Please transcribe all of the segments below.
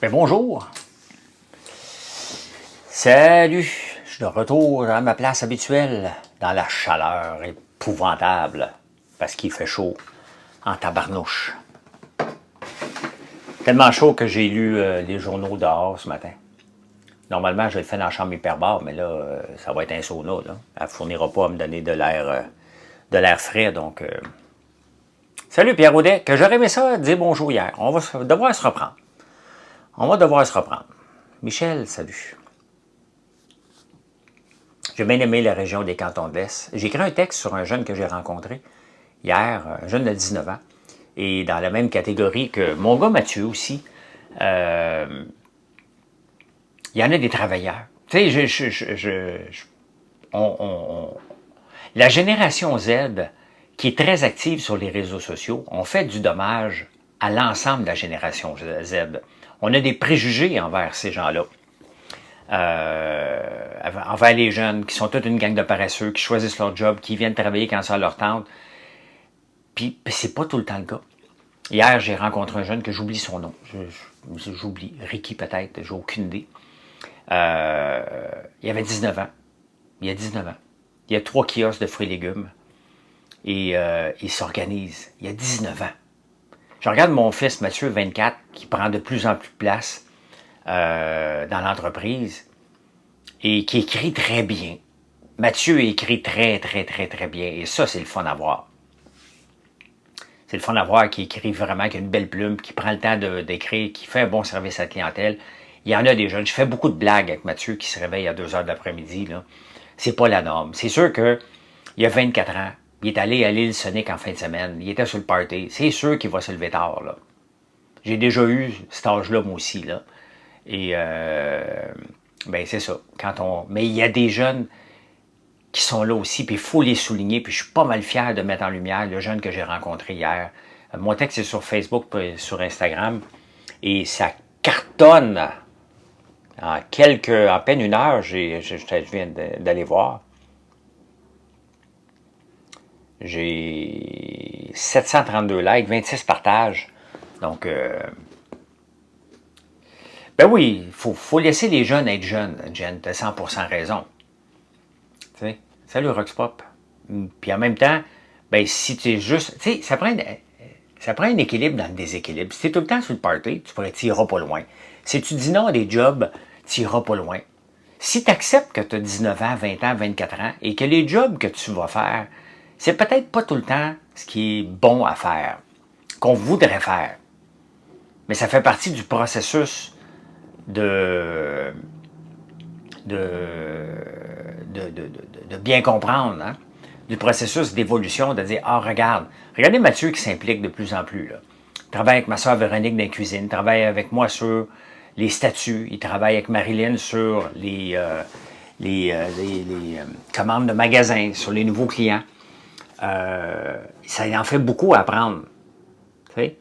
Ben bonjour. Salut. Je suis de retour à ma place habituelle, dans la chaleur épouvantable, parce qu'il fait chaud en tabarnouche. Tellement chaud que j'ai lu les journaux dehors ce matin. Normalement, je le fais dans la chambre hyperbare, mais là, ça va être un sauna. Là. Elle ne fournira pas à me donner de l'air frais, donc... Salut Pierre Audet, que j'aurais aimé ça dire bonjour hier. On va devoir se reprendre. Michel, salut. J'ai bien aimé la région des Cantons de l'Est. J'ai écrit un texte sur un jeune que j'ai rencontré hier, un jeune de 19 ans, et dans la même catégorie que mon gars Mathieu aussi. Il y en a des travailleurs. Tu sais, la génération Z, qui est très active sur les réseaux sociaux, on fait du dommage à l'ensemble de la génération Z. On a des préjugés envers ces gens-là. Envers les jeunes, qui sont toute une gang de paresseux, qui choisissent leur job, qui viennent travailler quand ça leur tente. Puis, c'est pas tout le temps le cas. Hier, j'ai rencontré un jeune que j'oublie son nom. J'oublie. Ricky, peut-être. J'ai aucune idée. Il avait 19 ans. Il a 19 ans. Il y a 3 kiosques de fruits et légumes. Et il s'organise. Il a 19 ans. Je regarde mon fils Mathieu, 24, qui prend de plus en plus de place dans l'entreprise et qui écrit très bien. Mathieu écrit très bien. Et ça, c'est le fun à voir. C'est le fun à voir, qui écrit vraiment, qui a une belle plume, qui prend le temps d'écrire, qui fait un bon service à la clientèle. Il y en a des jeunes. Je fais beaucoup de blagues avec Mathieu qui se réveille à 2 heures de l'après-midi. C'est pas la norme. C'est sûr qu'il y a 24 ans, il est allé à l'île Sonic en fin de semaine. Il était sur le party. C'est sûr qu'il va se lever tard. Là. J'ai déjà eu cet âge-là, moi aussi. Là. Et ben c'est ça. Mais il y a des jeunes qui sont là aussi, puis il faut les souligner, puis je suis pas mal fier de mettre en lumière le jeune que j'ai rencontré hier. Mon texte est sur Facebook, sur Instagram, et ça cartonne en peine une heure, je viens d'aller voir. J'ai 732 likes, 26 partages, donc... ben oui, il faut laisser les jeunes être jeunes, Jen, t'as 100% raison. Tu sais, salut Roxpop. Puis en même temps, ben si tu es juste... Tu sais, ça prend un équilibre dans le déséquilibre. Si tu es tout le temps sur le party, tu iras pas loin. Si tu dis non à des jobs, tu iras pas loin. Si tu acceptes que tu as 19 ans, 20 ans, 24 ans, et que les jobs que tu vas faire, c'est peut-être pas tout le temps ce qui est bon à faire, qu'on voudrait faire. Mais ça fait partie du processus de bien comprendre, hein, du processus d'évolution, de dire, regardez Mathieu qui s'implique de plus en plus. Là. Il travaille avec ma soeur Véronique dans la cuisine, il travaille avec moi sur les statuts, il travaille avec Marilyn sur les commandes de magasins, sur les nouveaux clients. Ça en fait beaucoup à apprendre. Tu sais?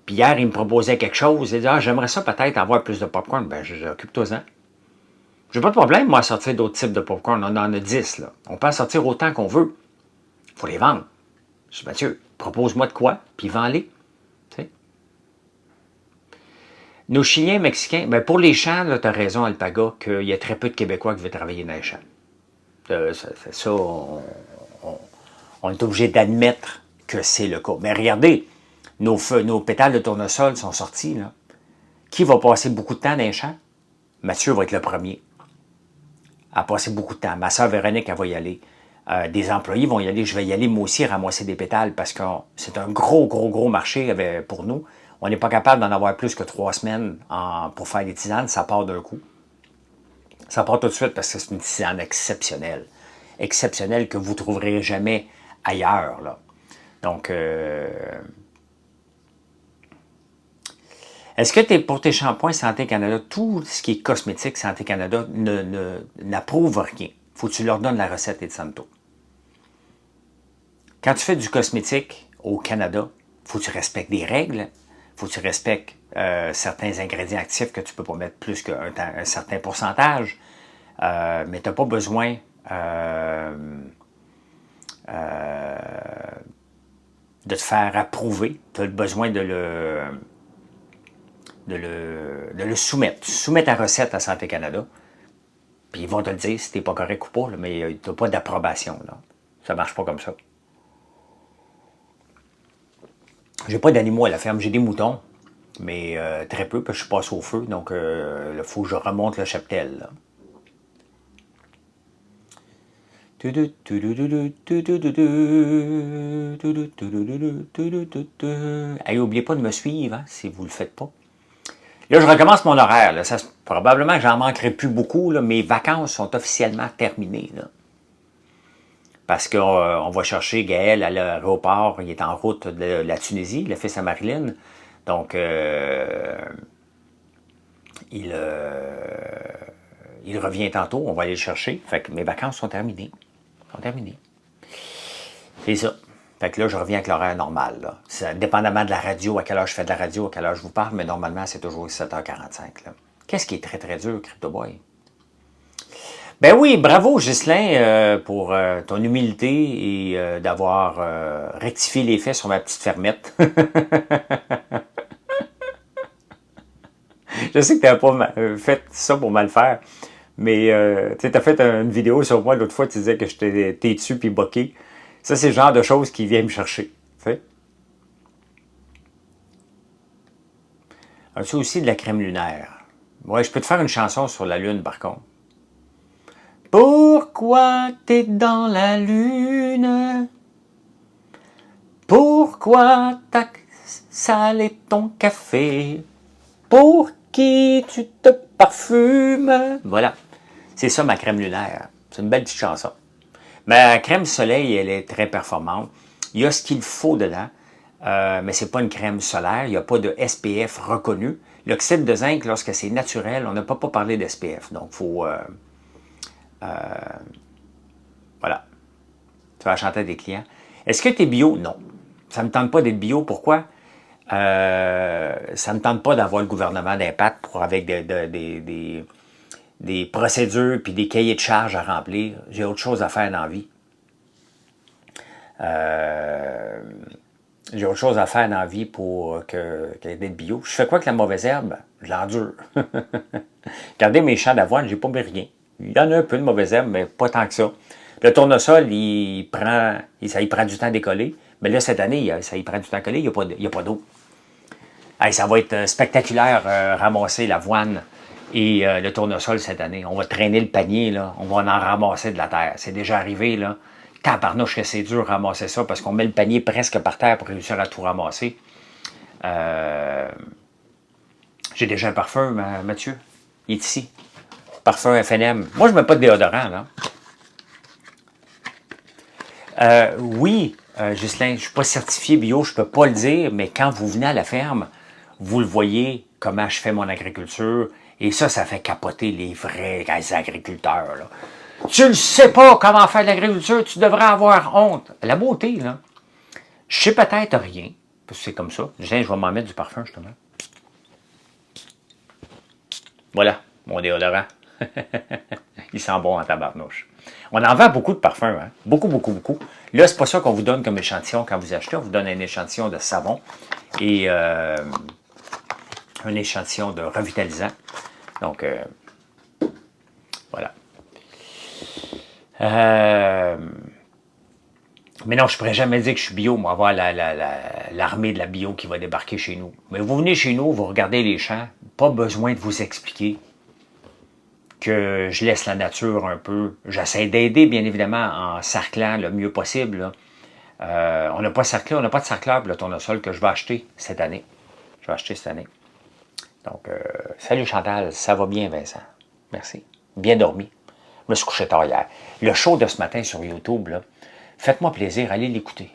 Puis hier, il me proposait quelque chose, il dit, j'aimerais ça peut-être avoir plus de popcorn. Ben, occupe-toi-en. J'ai pas de problème, moi, à sortir d'autres types de popcorn. On en a 10, là. On peut en sortir autant qu'on veut. Il faut les vendre. Je dis, Mathieu, propose-moi de quoi, puis vends-les. Tu sais? Nos Chiliens, Mexicains, ben pour les champs, tu as raison, Alpaga, qu'il y a très peu de Québécois qui veulent travailler dans les champs. Ça, on est obligé d'admettre que c'est le cas. Mais regardez, nos pétales de tournesol sont sortis, là. Qui va passer beaucoup de temps dans les champs? Mathieu va être le premier à passer beaucoup de temps. Ma soeur Véronique, elle va y aller. Des employés vont y aller. Je vais y aller, moi aussi, ramasser des pétales parce que c'est un gros marché pour nous. On n'est pas capable d'en avoir plus que 3 semaines pour faire des tisanes. Ça part d'un coup. Ça part tout de suite parce que c'est une tisane exceptionnelle. Exceptionnelle que vous ne trouverez jamais ailleurs. Là. Donc, est-ce que pour tes shampoings Santé Canada, tout ce qui est cosmétique Santé Canada n'approuve rien? Faut que tu leur donnes la recette et de Santo. Quand tu fais du cosmétique au Canada, faut que tu respectes des règles, faut que tu respectes certains ingrédients actifs que tu ne peux pas mettre plus qu'un certain pourcentage, mais tu n'as pas besoin de te faire approuver, tu as besoin de de le soumettre. Tu soumets ta recette à Santé Canada, puis ils vont te le dire si t'es pas correct ou pas, là, mais tu n'as pas d'approbation. Ça marche pas comme ça. J'ai pas d'animaux à la ferme, j'ai des moutons, mais très peu, parce que je passe au feu, donc il faut que je remonte le cheptel. Là. Hey, n'oubliez pas de me suivre hein, si vous ne le faites pas. Là, je recommence mon horaire. Là. Probablement que j'en manquerai plus beaucoup. Là. Mes vacances sont officiellement terminées. Là. Parce qu'on va chercher Gaël à l'aéroport. Il est en route de la Tunisie, le fils à Marilyn. Donc, il revient tantôt. On va aller le chercher. Fait que mes vacances sont terminées. C'est ça. Fait que là, je reviens avec l'horaire normal. Là. Dépendamment de la radio, à quelle heure je fais de la radio, à quelle heure je vous parle, mais normalement, c'est toujours 7h45. Qu'est-ce qui est très, très dur, Crypto Boy? Ben oui, bravo, Ghislain, pour ton humilité et d'avoir rectifié les faits sur ma petite fermette. Je sais que tu n'as pas fait ça pour mal faire, mais tu as fait une vidéo sur moi l'autre fois, tu disais que j'étais têtu puis boqué. Ça, c'est le genre de choses qui viennent me chercher. As-tu aussi de la crème lunaire? Ouais, je peux te faire une chanson sur la lune, par contre. Pourquoi t'es dans la lune? Pourquoi t'as salé ton café? Pour qui tu te parfumes? Voilà. C'est ça ma crème lunaire. C'est une belle petite chanson. Ma crème soleil, elle est très performante. Il y a ce qu'il faut dedans, mais ce n'est pas une crème solaire. Il n'y a pas de SPF reconnu. L'oxyde de zinc, lorsque c'est naturel, on n'a pas parlé d'SPF. Donc, il faut... voilà. Tu vas chanter à des clients. Est-ce que tu es bio? Non. Ça ne me tente pas d'être bio. Pourquoi? Ça ne me tente pas d'avoir le gouvernement d'impact avec des procédures puis des cahiers de charges à remplir. J'ai autre chose à faire dans la vie. J'ai autre chose à faire dans la vie pour d'être bio. Je fais quoi avec la mauvaise herbe? Je l'endure. Regardez mes champs d'avoine, j'ai pas mis rien. Il y en a un peu de mauvaise herbe, mais pas tant que ça. Le tournesol, ça y prend du temps à décoller. Mais là, cette année, ça y prend du temps à coller, il n'y a pas d'eau. Hey, ça va être spectaculaire ramasser l'avoine et le tournesol cette année. On va traîner le panier, là. On va en ramasser de la terre. C'est déjà arrivé, là. Tabarnouche que c'est dur de ramasser ça parce qu'on met le panier presque par terre pour réussir à tout ramasser. J'ai déjà un parfum, Mathieu. Il est ici. Parfum FNM. Moi, je ne mets pas de déodorant, là. Oui, Ghislain, je ne suis pas certifié bio, je ne peux pas le dire, mais quand vous venez à la ferme, vous le voyez, comment je fais mon agriculture, et ça fait capoter les vrais agriculteurs, là. Tu ne sais pas comment faire de l'agriculture, tu devrais avoir honte. La beauté, là, je sais peut-être rien, parce que c'est comme ça. Je vais m'en mettre du parfum, justement. Voilà, mon déodorant. Il sent bon en tabarnouche. On en vend beaucoup de parfums, hein? Beaucoup, beaucoup, beaucoup. Là, c'est pas ça qu'on vous donne comme échantillon quand vous achetez. On vous donne un échantillon de savon et un échantillon de revitalisant. Donc, voilà. Mais non, je ne pourrais jamais dire que je suis bio. Moi, avoir l'armée de la bio qui va débarquer chez nous. Mais vous venez chez nous, vous regardez les champs. Pas besoin de vous expliquer que je laisse la nature un peu. J'essaie d'aider, bien évidemment, en sarclant le mieux possible. On n'a pas sarclé, on n'a pas de sarcleur pour le tournesol que je vais acheter cette année. Je vais acheter cette année. Donc, salut Chantal, ça va bien Vincent? Merci. Bien dormi. Je me suis couché tard hier. Le show de ce matin sur YouTube, faites-moi plaisir, allez l'écouter.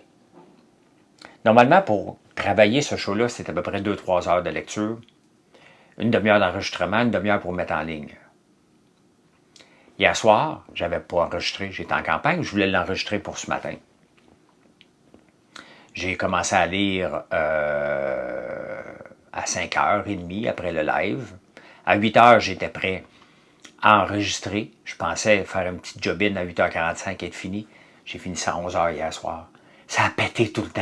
Normalement, pour travailler ce show-là, c'est à peu près 2-3 heures de lecture, une demi-heure d'enregistrement, une demi-heure pour mettre en ligne. Hier soir, je n'avais pas enregistré, j'étais en campagne, je voulais l'enregistrer pour ce matin. J'ai commencé à lire à 5h30 après le live. À 8h, j'étais prêt à enregistrer. Je pensais faire une petite jobine à 8h45 et être fini. J'ai fini ça à 11h hier soir. Ça a pété tout le temps.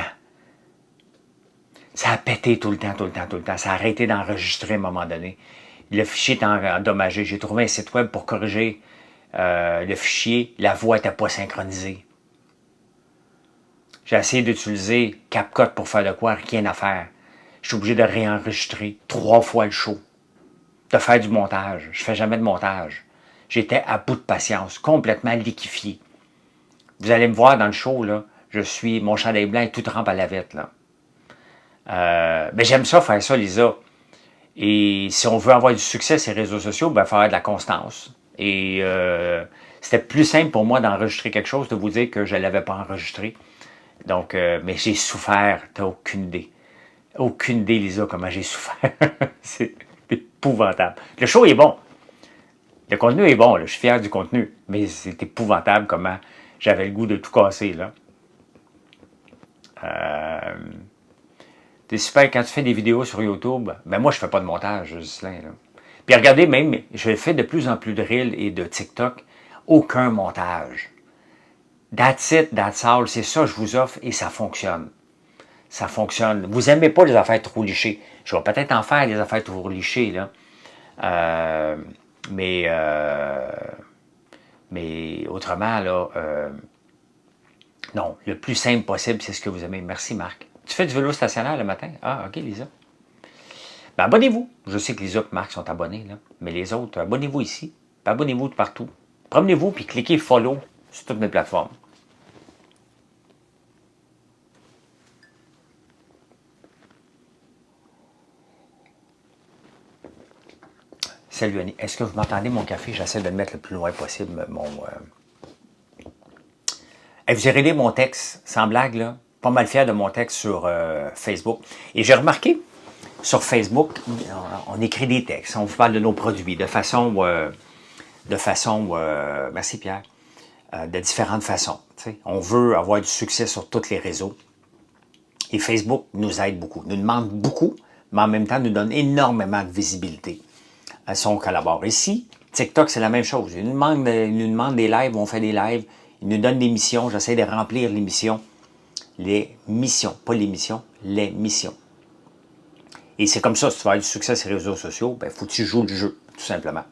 Ça a pété tout le temps, tout le temps, tout le temps. Ça a arrêté d'enregistrer à un moment donné. Le fichier est endommagé. J'ai trouvé un site web pour corriger le fichier. La voix n'était pas synchronisée. J'ai essayé d'utiliser CapCut pour faire de quoi, rien à faire. Je suis obligé de réenregistrer 3 fois le show. De faire du montage. Je fais jamais de montage. J'étais à bout de patience, complètement liquéfié. Vous allez me voir dans le show, là, mon chandail blanc est tout trempe à la vette, là. Mais j'aime ça, faire ça, Lisa. Et si on veut avoir du succès sur les réseaux sociaux, ben, il faut avoir de la constance. Et c'était plus simple pour moi d'enregistrer quelque chose, de vous dire que je ne l'avais pas enregistré. Donc, mais j'ai souffert, t'as aucune idée. Aucune idée, Lisa, comment j'ai souffert. C'est épouvantable. Le show est bon. Le contenu est bon, là. Je suis fier du contenu. Mais c'est épouvantable comment j'avais le goût de tout casser, là. C'est super quand tu fais des vidéos sur YouTube. Ben moi, je fais pas de montage, Ghislain, là. Puis regardez, même, je fais de plus en plus de Reels et de TikTok. Aucun montage. That's it, that's all. C'est ça que je vous offre et ça fonctionne. Ça fonctionne. Vous n'aimez pas les affaires trop lichées. Je vais peut-être en faire des affaires trop lichées, là. Mais autrement, là, non, le plus simple possible, c'est ce que vous aimez. Merci, Marc. Tu fais du vélo stationnaire le matin? Ah, OK, Lisa. Ben, abonnez-vous. Je sais que Lisa et Marc sont abonnés, là. Mais les autres, abonnez-vous ici. Abonnez-vous de partout. Promenez-vous puis cliquez follow sur toutes mes plateformes. Salut Annie. Est-ce que vous m'entendez mon café? J'essaie de le mettre le plus loin possible. Vous irez lire mon texte, sans blague, là. Pas mal fier de mon texte sur Facebook. Et j'ai remarqué, sur Facebook, on écrit des textes, on vous parle de nos produits de façon merci Pierre, de différentes façons. T'sais. On veut avoir du succès sur tous les réseaux. Et Facebook nous aide beaucoup, nous demande beaucoup, mais en même temps nous donne énormément de visibilité. Si on collabore ici, TikTok, c'est la même chose. Ils nous demandent des lives, on fait des lives. Ils nous donnent des missions. J'essaie de remplir les missions. Les missions, pas les missions, les missions. Et c'est comme ça, si tu veux avoir du succès sur les réseaux sociaux, il faut que tu joues le jeu, tout simplement.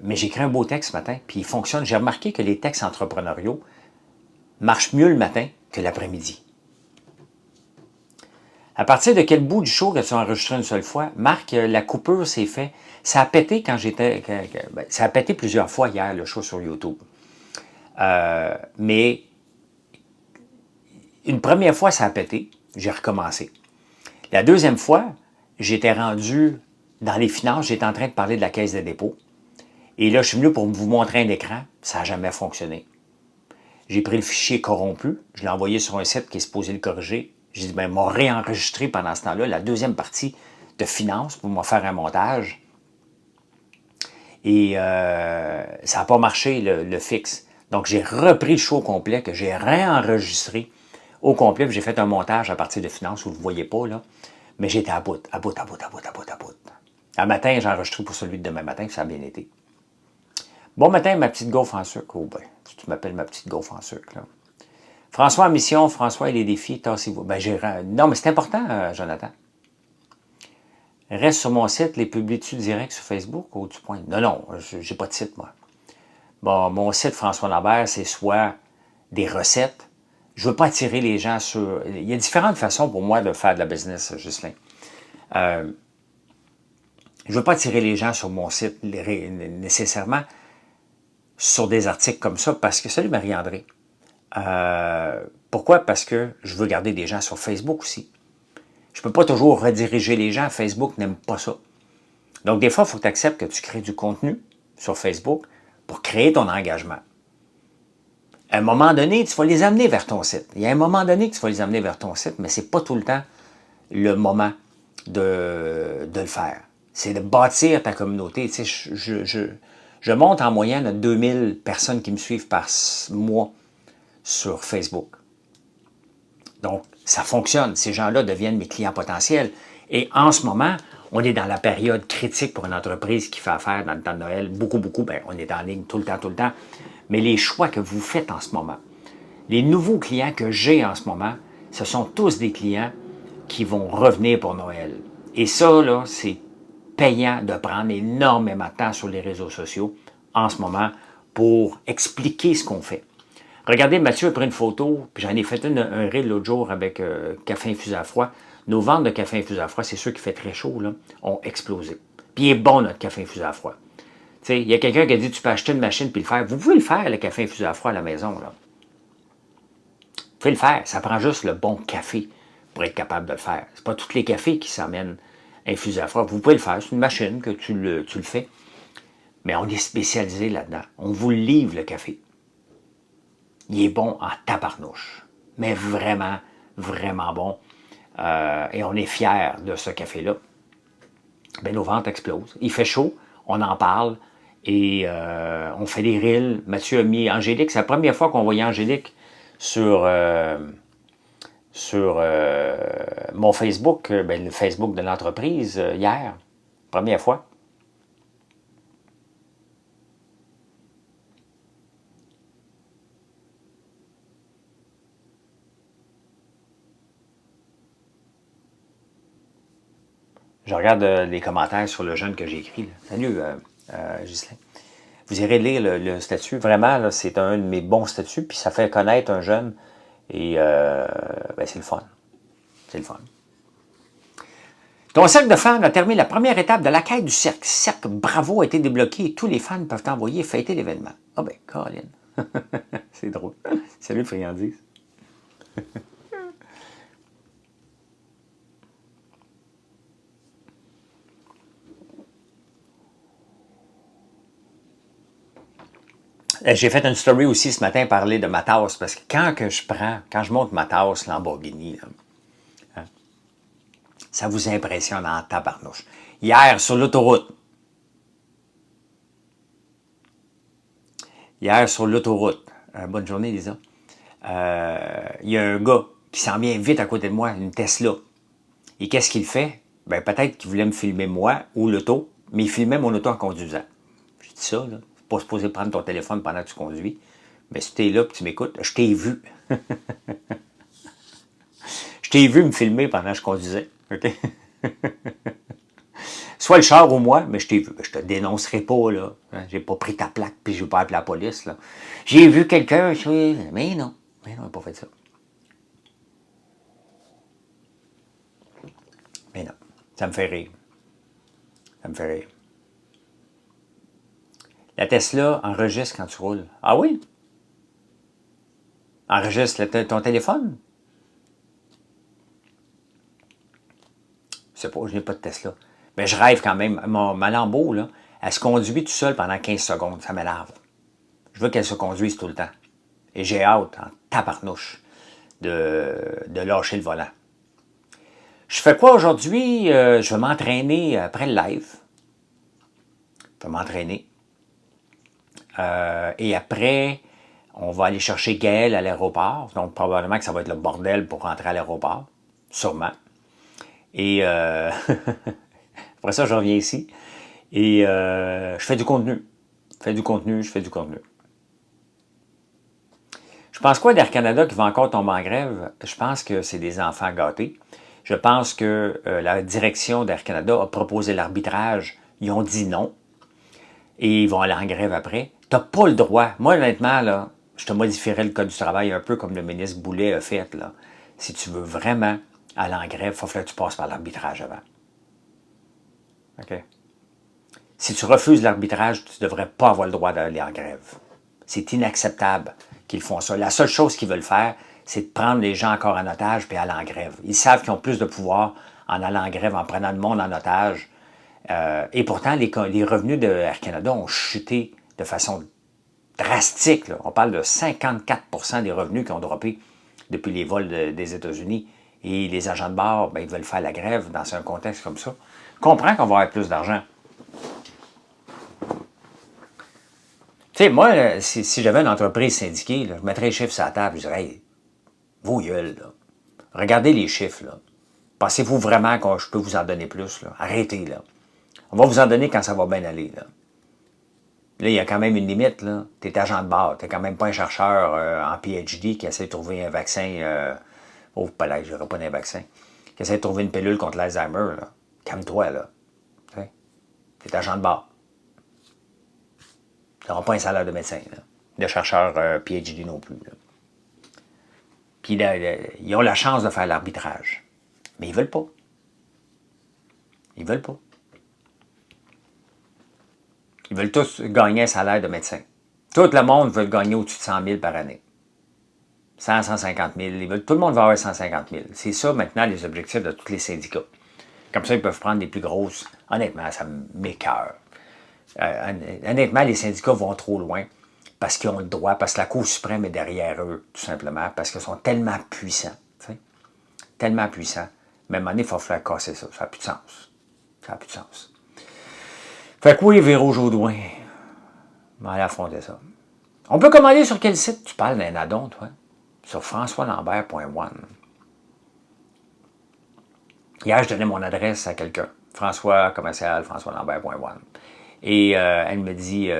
Mais j'ai écrit un beau texte ce matin, puis il fonctionne. J'ai remarqué que les textes entrepreneuriaux marchent mieux le matin que l'après-midi. À partir de quel bout du show que tu as enregistré une seule fois? Marc, la coupure s'est fait. Ça a pété ça a pété plusieurs fois hier, le show sur YouTube. Mais une première fois, ça a pété. J'ai recommencé. La deuxième fois, j'étais rendu dans les finances. J'étais en train de parler de la caisse de dépôt. Et là, je suis venu pour vous montrer un écran. Ça n'a jamais fonctionné. J'ai pris le fichier corrompu. Je l'ai envoyé sur un site qui est supposé le corriger. J'ai dit, ben, m'a réenregistré pendant ce temps-là la deuxième partie de finance pour me faire un montage. Et ça n'a pas marché, le fixe. Donc, j'ai repris le show au complet, que j'ai réenregistré au complet, puis j'ai fait un montage à partir de finance, vous ne le voyez pas, là. Mais j'étais à bout. Un matin, j'ai enregistré pour celui de demain matin, ça a bien été. Bon matin, ma petite gaufre en sucre. Oh ben, si tu m'appelles ma petite gaufre en sucre, là. François en mission, François et les défis, tassez-vous. Ben, non, mais c'est important, Jonathan. Reste sur mon site, les publies-tu direct sur Facebook ou tu pointes? Non, j'ai pas de site, moi. Bon, mon site, François Lambert, c'est soit des recettes. Je veux pas attirer les gens sur... Il y a différentes façons pour moi de faire de la business, Ghislain. Je veux pas attirer les gens sur mon site nécessairement sur des articles comme ça parce que... Salut Marie-André. Pourquoi? Parce que je veux garder des gens sur Facebook aussi. Je ne peux pas toujours rediriger les gens. Facebook n'aime pas ça. Donc, des fois, il faut que tu acceptes que tu crées du contenu sur Facebook pour créer ton engagement. À un moment donné, tu vas les amener vers ton site. Il y a un moment donné que tu vas les amener vers ton site, mais ce n'est pas tout le temps le moment de le faire. C'est de bâtir ta communauté. Tu sais, je monte en moyenne à 2000 personnes qui me suivent par mois sur Facebook. Donc, ça fonctionne. Ces gens-là deviennent mes clients potentiels. Et en ce moment, on est dans la période critique pour une entreprise qui fait affaire dans le temps de Noël. Beaucoup, ben, on est en ligne tout le temps. Mais les choix que vous faites en ce moment, Les nouveaux clients que j'ai en ce moment, ce sont tous des clients qui vont revenir pour Noël. Et ça, là, c'est payant de prendre énormément de temps sur les réseaux sociaux en ce moment pour expliquer ce qu'on fait. Regardez, Mathieu a pris une photo, puis j'en ai fait un reel l'autre jour avec café infusé à froid. Nos ventes de café infusé à froid, c'est ceux qui fait très chaud, là, ont explosé. Puis il est bon, notre café infusé à froid. Il y a quelqu'un qui a dit, tu peux acheter une machine puis le faire. Vous pouvez le faire, le café infusé à froid à la maison. Là. Vous pouvez le faire. Ça prend juste le bon café pour être capable de le faire. Ce pas tous les cafés qui s'amènent infusés à froid. Vous pouvez le faire. C'est une machine que tu le fais. Mais on est spécialisé là-dedans. On vous livre le café. Il est bon en tabarnouche. Mais vraiment, vraiment bon. Et on est fiers de ce café-là. Bien, nos ventes explosent. Il fait chaud, on en parle. Et on fait des reels. Mathieu a mis Angélique. C'est la première fois qu'on voyait Angélique sur mon Facebook, le Facebook de l'entreprise, hier. Première fois. Je regarde les commentaires sur le jeune que j'ai écrit. Là. Salut, Ghislain. Vous irez lire le statut. Vraiment, c'est un de mes bons statuts. Puis ça fait connaître un jeune. Et c'est le fun. C'est le fun. Ton cercle de fans a terminé la première étape de la quête du cercle. Cercle Bravo a été débloqué et tous les fans peuvent t'envoyer fêter l'événement. Ah ben, Colin. C'est drôle. Salut, friandise. J'ai fait une story aussi ce matin parler de ma tasse, parce que quand je monte ma tasse Lamborghini, là, hein, ça vous impressionne en tabarnouche. Hier, sur l'autoroute, bonne journée Lisa, il y a un gars qui s'en vient vite à côté de moi, une Tesla. Et qu'est-ce qu'il fait? Ben, peut-être qu'il voulait me filmer moi ou l'auto, mais il filmait mon auto en conduisant. Je dis ça, là. C'est pas supposé prendre ton téléphone pendant que tu conduis. Mais si tu es là et tu m'écoutes, je t'ai vu. Je t'ai vu me filmer pendant que je conduisais. OK? Soit le char ou moi, mais je t'ai vu. Je te dénoncerai pas, là. J'ai pas pris ta plaque puis je vais pas appeler la police, là. J'ai vu quelqu'un, mais non. Mais non, il n'a pas fait ça. Mais non. Ça me fait rire. Ça me fait rire. La Tesla enregistre quand tu roules. Ah oui? Enregistre ton téléphone? Je sais pas, je n'ai pas de Tesla. Mais je rêve quand même. Ma Lambo, là, elle se conduit tout seul pendant 15 secondes. Ça m'énerve. Je veux qu'elle se conduise tout le temps. Et j'ai hâte, en tabarnouche, de lâcher le volant. Je fais quoi aujourd'hui? Je vais m'entraîner après le live. Je vais m'entraîner. Et après, on va aller chercher Gaël à l'aéroport. Donc, probablement que ça va être le bordel pour rentrer à l'aéroport. Sûrement. Et après ça, je reviens ici. Et je fais du contenu. Je fais du contenu. Je pense quoi d'Air Canada qui va encore tomber en grève? Je pense que c'est des enfants gâtés. Je pense que la direction d'Air Canada a proposé l'arbitrage. Ils ont dit non. Et ils vont aller en grève après. Tu n'as pas le droit. Moi, honnêtement, là, je te modifierais le code du travail un peu comme le ministre Boulet a fait. Là. Si tu veux vraiment aller en grève, il faut que tu passes par l'arbitrage avant. OK? Si tu refuses l'arbitrage, tu ne devrais pas avoir le droit d'aller en grève. C'est inacceptable qu'ils font ça. La seule chose qu'ils veulent faire, c'est de prendre les gens encore en otage et aller en grève. Ils savent qu'ils ont plus de pouvoir en allant en grève, en prenant le monde en otage. Et pourtant, les revenus de Air Canada ont chuté de façon drastique. Là. On parle de 54% des revenus qui ont droppé depuis les vols des États-Unis. Et les agents de bord, ben, ils veulent faire la grève dans un contexte comme ça. Je comprends qu'on va avoir plus d'argent. Tu sais, moi, si j'avais une entreprise syndiquée, là, je mettrais les chiffres sur la table, je dirais, hey, vos gueules, là. Regardez les chiffres, là. Pensez-vous vraiment que je peux vous en donner plus, là? Arrêtez, là. On va vous en donner quand ça va bien aller, là. Là, il y a quand même une limite, là. Tu es agent de bord. Tu n'es quand même pas un chercheur en PhD qui essaie de trouver un vaccin. Oh, pas là, je dirais pas d'un vaccin. Qui essaie de trouver une pilule contre l'Alzheimer, là. Calme-toi, là. Tu es agent de bord. Tu n'auras pas un salaire de médecin, là. De chercheur PhD non plus, là. Puis ils ont la chance de faire l'arbitrage. Mais ils veulent pas. Ils veulent pas. Ils veulent tous gagner un salaire de médecin. Tout le monde veut gagner au-dessus de 100 000 par année. 100, 150 000. Tout le monde va avoir 150 000. C'est ça maintenant les objectifs de tous les syndicats. Comme ça, ils peuvent prendre les plus grosses. Honnêtement, ça m'écoeure. Honnêtement, les syndicats vont trop loin parce qu'ils ont le droit, parce que la Cour suprême est derrière eux, tout simplement, parce qu'ils sont tellement puissants. T'sais? Tellement puissants. Mais à un moment donné, il faut faire casser ça. Ça n'a plus de sens. Ça n'a plus de sens. Fait que oui, Véro Jodoin, on va aller affronter ça. On peut commander sur quel site? Tu parles d'un addon, toi? Sur françoislambert.one. Hier, je donnais mon adresse à quelqu'un. Françoislambert.one. Et elle me dit,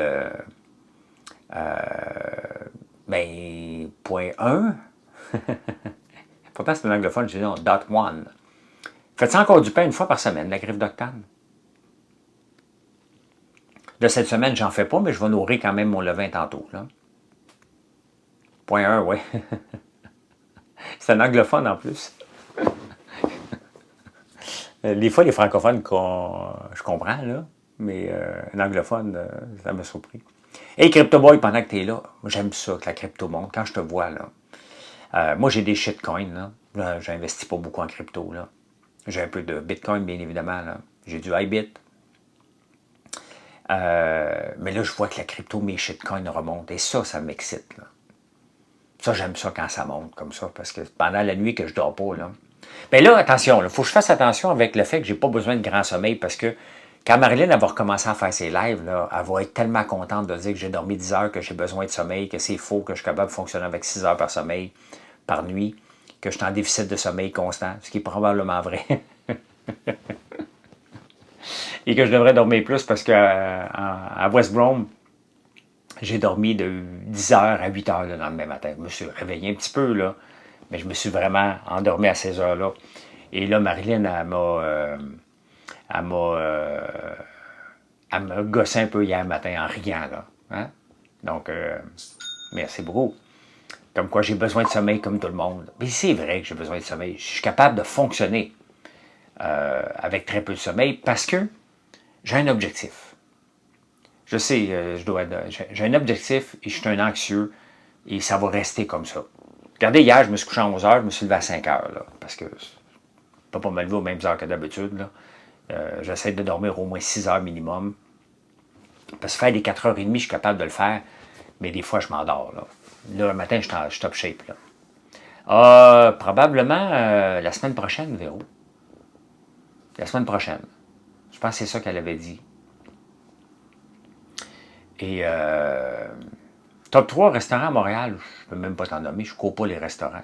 ben, point 1. Pourtant, c'est un anglophone, je dis non, dot one. Faites-ça encore du pain une fois par semaine, la griffe d'octane. De cette semaine, j'en fais pas, mais je vais nourrir quand même mon levain tantôt. Là. Point 1, oui. C'est un anglophone en plus. Des fois, les francophones, je comprends, là, mais un anglophone, ça m'a surpris. Hey, CryptoBoy, pendant que tu es là, j'aime ça, que la crypto monte. Quand je te vois, là, moi, j'ai des shitcoins, là. J'investis pas beaucoup en crypto, là. J'ai un peu de Bitcoin, bien évidemment, là. J'ai du iBit. Mais là, je vois que la crypto, mes shitcoins remontent. Et ça m'excite, là. Ça, j'aime ça quand ça monte comme ça, parce que pendant la nuit que je dors pas, là. Mais là, attention, il faut que je fasse attention avec le fait que j'ai pas besoin de grand sommeil, parce que quand Marilyn va recommencer à faire ses lives, là, elle va être tellement contente de dire que j'ai dormi 10 heures, que j'ai besoin de sommeil, que c'est faux, que je suis capable de fonctionner avec 6 heures par sommeil, par nuit, que je suis en déficit de sommeil constant, ce qui est probablement vrai. Et que je devrais dormir plus parce qu'à West Brom, j'ai dormi de 10 heures à 8 heures le lendemain matin. Je me suis réveillé un petit peu, là, mais je me suis vraiment endormi à ces heures-là. Et là, Marilyn, elle m'a gossé un peu hier matin en riant, là. Hein? Donc, merci beaucoup. Comme quoi, j'ai besoin de sommeil comme tout le monde. Mais c'est vrai que j'ai besoin de sommeil. Je suis capable de fonctionner avec très peu de sommeil parce que j'ai un objectif. Je sais, j'ai un objectif et je suis un anxieux et ça va rester comme ça. Regardez, hier, je me suis couché à 11 heures, je me suis levé à 5 heures, là, parce que je ne peux pas me lever aux mêmes heures que d'habitude, là. J'essaie de dormir au moins 6 heures minimum. Parce que faire des 4h30, je suis capable de le faire, mais des fois, je m'endors. Là, le matin, je suis top shape. Là. Probablement la semaine prochaine, Véro. La semaine prochaine. Je pense que c'est ça qu'elle avait dit. Et top 3 restaurants à Montréal, je ne peux même pas t'en nommer, je ne cours pas les restaurants.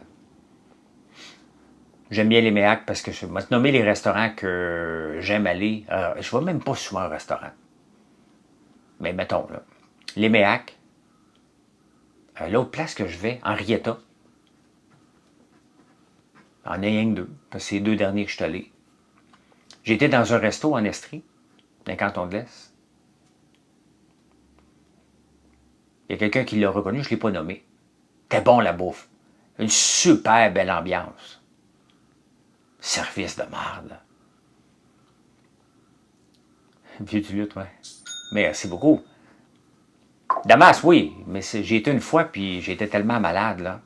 J'aime bien les méacs parce que je vais te nommer les restaurants que j'aime aller. Je ne vais même pas souvent au restaurant. Mais mettons, là, les méacs, l'autre place que je vais, Henrietta, en a rien que deux, parce que c'est les 2 derniers que je suis allé. J'ai été dans un resto en Estrie, dans le canton de l'Est. Il y a quelqu'un qui l'a reconnu, je ne l'ai pas nommé. C'était bon la bouffe. Une super belle ambiance. Service de marde. Vieux du lutte, ouais. Merci beaucoup. Damas, oui, mais j'ai été une fois, puis j'étais tellement malade, là.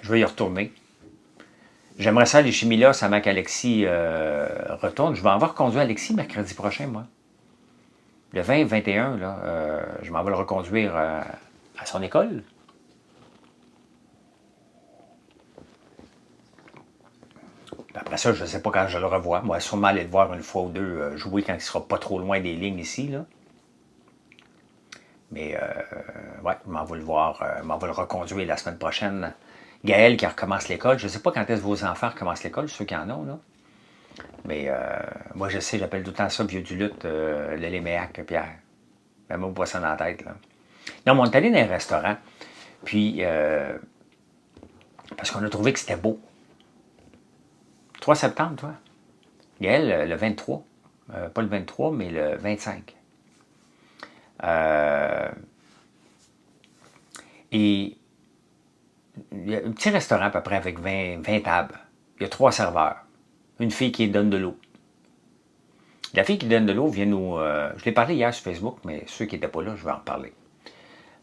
Je vais y retourner. J'aimerais ça aller chez Milos avant qu'Alexis retourne. Je vais avoir reconduit Alexis mercredi prochain, moi. Le 20-21, là, je m'en vais le reconduire à son école. Après ça, je ne sais pas quand je le revois. Moi, sûrement aller le voir une fois ou deux jouer quand il ne sera pas trop loin des lignes ici, là. Mais, ouais, je m'en vais le voir, je m'en vais le reconduire la semaine prochaine. Gaël qui recommence l'école. Je ne sais pas quand est-ce que vos enfants recommencent l'école, ceux qui en ont, là. Mais moi, je sais, j'appelle tout le temps ça, vieux du lutte, le Léméac, Pierre. Même pas ça dans la tête, là. Non, mais on est allé dans un restaurant, puis, parce qu'on a trouvé que c'était beau. 3 septembre, toi? Gaël, le 23. Pas le 23, mais le 25. Et il y a un petit restaurant à peu près avec 20 tables. Il y a 3 serveurs. Une fille qui donne de l'eau. La fille qui donne de l'eau vient nous... je l'ai parlé hier sur Facebook, mais ceux qui n'étaient pas là, je vais en reparler.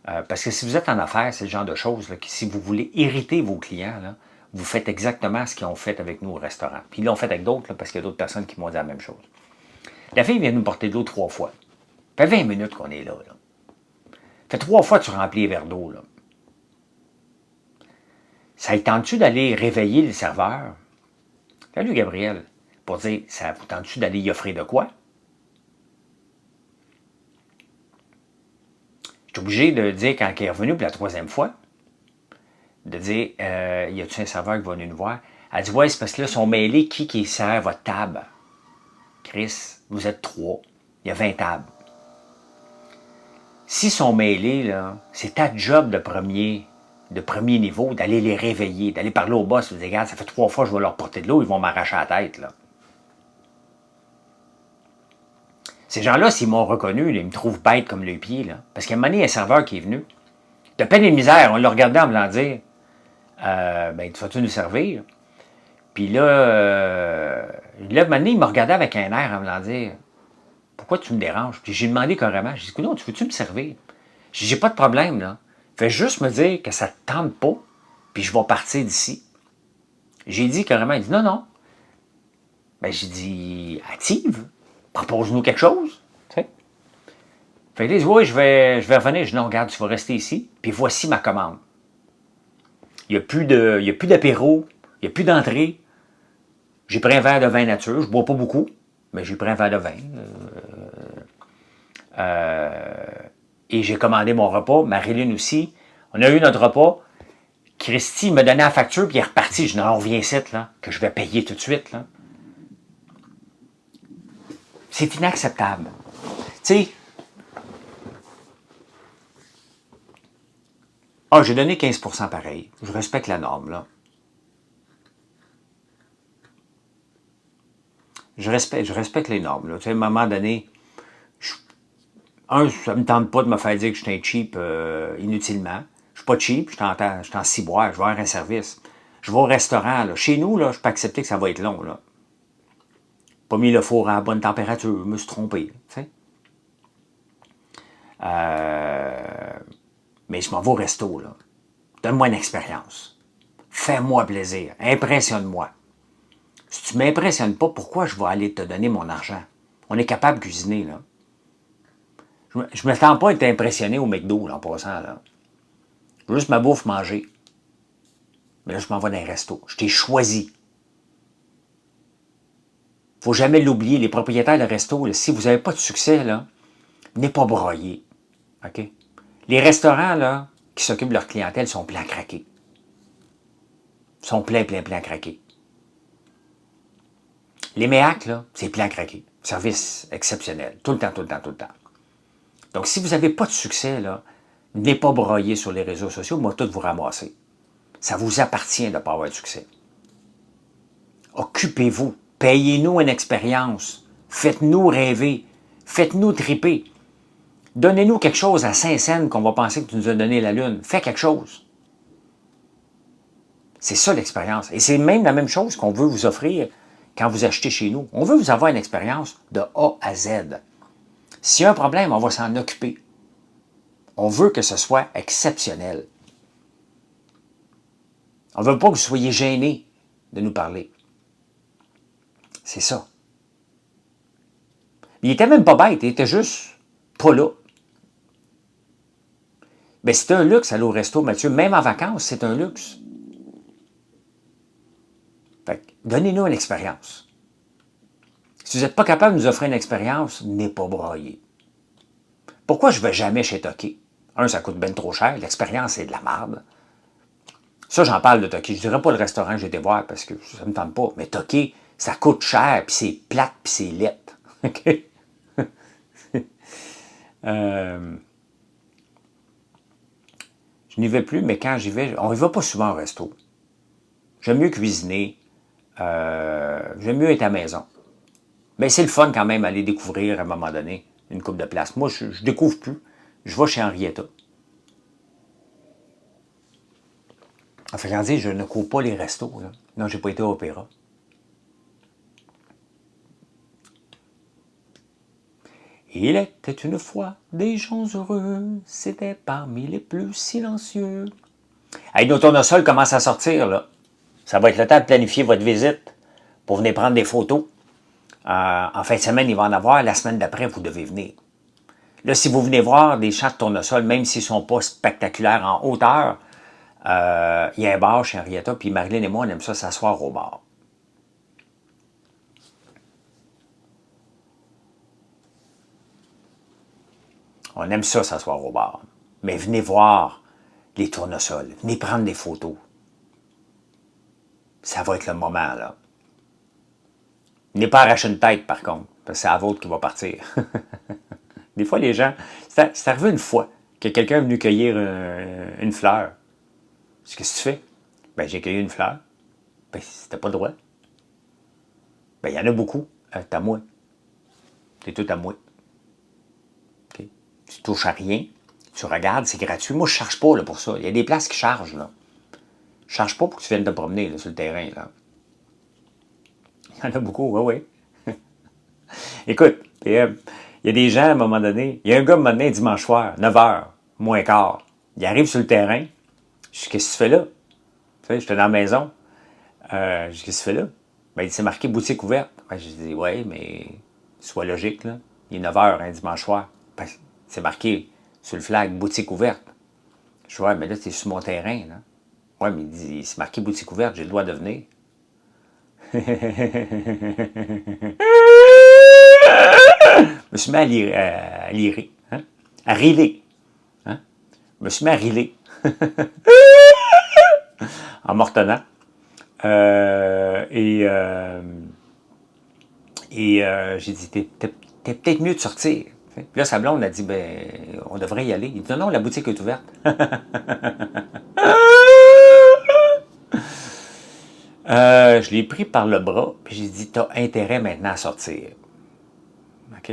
Parce que si vous êtes en affaires, c'est le genre de choses, là, que si vous voulez irriter vos clients, là, vous faites exactement ce qu'ils ont fait avec nous au restaurant. Puis ils l'ont fait avec d'autres, parce qu'il y a d'autres personnes qui m'ont dit la même chose. La fille vient nous porter de l'eau 3 fois. Ça fait 20 minutes qu'on est là. Ça fait 3 fois que tu remplis les verres d'eau. Ça tente-tu d'aller réveiller le serveur? Salut Gabriel. Pour dire, ça vous tente-tu d'aller y offrir de quoi? Je suis obligé de dire, quand elle est revenue pour la 3e fois, de dire, y a-tu un serveur qui va venir nous voir? Elle dit, ouais, c'est parce que là, ils sont mêlés qui sert à votre table. Chris, vous êtes 3. Il y a 20 tables. S'ils sont mêlés, là, c'est ta job de premier niveau, d'aller les réveiller, d'aller parler au boss, de dire, regarde, ça fait 3 fois que je vais leur porter de l'eau, ils vont m'arracher la tête, là. Ces gens-là, s'ils m'ont reconnu, là, ils me trouvent bête comme le pied, là. Parce qu'à un moment donné, il y a un serveur qui est venu. De peine et de misère, on l'a regardé en voulant dire, ben, tu vas-tu nous servir? Puis là, à un moment donné, il me regardait avec un air en voulant dire, pourquoi tu me déranges? Puis j'ai demandé carrément, j'ai dit, non, tu veux-tu me servir? J'ai pas de problème, là. Fais juste me dire que ça te tente pas, puis je vais partir d'ici. J'ai dit carrément, il dit, non, non. Ben, j'ai dit, active, propose-nous quelque chose. T'sais. Fait que il dit, oui, je vais revenir. Je dis, non, regarde, tu vas rester ici, puis voici ma commande. Il n'y a plus d'apéro, il n'y a plus d'entrée. J'ai pris un verre de vin nature, je bois pas beaucoup, mais j'ai pris un verre de vin. Et j'ai commandé mon repas, Marilyn aussi. On a eu notre repas. Christy m'a donné la facture, puis il est reparti. Je dis, non, on revient ici, là, que je vais payer tout de suite. Là. C'est inacceptable. Tu sais, j'ai donné 15% pareil. Je respecte la norme, là. Je respecte les normes, là. Tu sais, à un moment donné, ça ne me tente pas de me faire dire que je suis un cheap inutilement. Je suis pas cheap, je suis en ciboire, je vais avoir un service. Je vais au restaurant, là. Chez nous, là, je peux accepter que ça va être long, là. Pas mis le four à bonne température, je me suis trompé, tu sais. Mais je m'en vais au resto, là. Donne-moi une expérience. Fais-moi plaisir. Impressionne-moi. Si tu ne m'impressionnes pas, pourquoi je vais aller te donner mon argent? On est capable de cuisiner, là. Je ne m'attends pas à être impressionné au McDo, là, en passant, là. Juste ma bouffe, manger. Mais là, je m'en vais dans un resto. Je t'ai choisi. Faut jamais l'oublier. Les propriétaires de resto, là, si vous n'avez pas de succès, là, n'est pas broyé. OK? Les restaurants, là, qui s'occupent de leur clientèle sont pleins à craquer. Sont pleins à craquer. Les MEAC, là, c'est plein à craquer. Service exceptionnel. Tout le temps. Donc, si vous n'avez pas de succès, là, n'est pas broyé sur les réseaux sociaux, moi, tout vous ramasser. Ça vous appartient de ne pas avoir de succès. Occupez-vous. Payez-nous une expérience. Faites-nous rêver. Faites-nous triper. Donnez-nous quelque chose à Saint-Saëns qu'on va penser que tu nous as donné la lune. Fais quelque chose. C'est ça l'expérience. Et c'est même la même chose qu'on veut vous offrir quand vous achetez chez nous. On veut vous avoir une expérience de A à Z. S'il y a un problème, on va s'en occuper. On veut que ce soit exceptionnel. On ne veut pas que vous soyez gênés de nous parler. C'est ça. Il était même pas bête, il était juste pas là. Mais c'est un luxe aller au resto, Mathieu. Même en vacances, c'est un luxe. Fait que, donnez-nous une expérience. Si vous n'êtes pas capable de nous offrir une expérience, n'est pas broyé. Pourquoi je ne vais jamais chez Toqué? Ça coûte bien trop cher. L'expérience, c'est de la merde. Ça, j'en parle de Toqué. Je ne dirais pas le restaurant que j'ai été voir parce que ça ne me tente pas. Mais Toqué, ça coûte cher, puis c'est plate, puis c'est laid. OK? Je n'y vais plus, mais quand j'y vais, on n'y va pas souvent au resto. J'aime mieux cuisiner. J'aime mieux être à la maison. Mais c'est le fun quand même aller découvrir à un moment donné une coupe de place. Moi, je découvre plus. Je vais chez Henrietta. Enfin, regardez, je ne cours pas les restos. Là. Non, j'ai pas été au opéra. Il était une fois des gens heureux, c'était parmi les plus silencieux. Hey, nos tournesols commencent à sortir, là. Ça va être le temps de planifier votre visite pour venir prendre des photos. En fin de semaine, il va en avoir. La semaine d'après, vous devez venir. Là, si vous venez voir des champs de tournesol, même s'ils ne sont pas spectaculaires en hauteur, il y a un bar chez Henrietta, puis Marilyn et moi, on aime ça s'asseoir au bar. On aime ça s'asseoir au bar. Mais venez voir les tournesols. Venez prendre des photos. Ça va être le moment, là. Venez pas arracher une tête, par contre, parce que c'est la vôtre qui va partir. Des fois, les gens... C'est arrivé une fois que quelqu'un est venu cueillir une fleur. Qu'est-ce que tu fais? Ben, j'ai cueilli une fleur. Ben, c'était pas le droit. Ben, il y en a beaucoup. C'est à moi. C'est tout à moi. Okay. Tu touches à rien. Tu regardes, c'est gratuit. Moi, je ne charge pas là, pour ça. Il y a des places qui chargent. Là. Je ne charge pas pour que tu viennes te promener là, sur le terrain. Là. Il y en a beaucoup, oui, oui. Écoute, il y a des gens, à un moment donné, il y a un gars, à un moment donné, dimanche soir, 9h, moins quart. Il arrive sur le terrain. Je dis, qu'est-ce que tu fais là? Tu sais, j'étais dans la maison. Je dis, qu'est-ce que tu fais là? Ben, il s'est marqué boutique ouverte. Ben, je dis, ouais, mais sois logique, là. Il est 9h, un dimanche soir. Ben, c'est marqué sur le flag, boutique ouverte. Je dis, ouais, mais là, tu es sur mon terrain, là. Ouais, mais il dit, c'est marqué boutique ouverte, j'ai le droit de venir. Je me suis mis à lirer, hein? À riler. Hein? Je me suis mis à riler. En mortonnant. J'ai dit, t'es peut-être mieux de sortir. Puis là, sa blonde a dit, ben, on devrait y aller. Il dit, non, non, la boutique est ouverte. Je l'ai pris par le bras, puis j'ai dit, t'as intérêt maintenant à sortir. OK?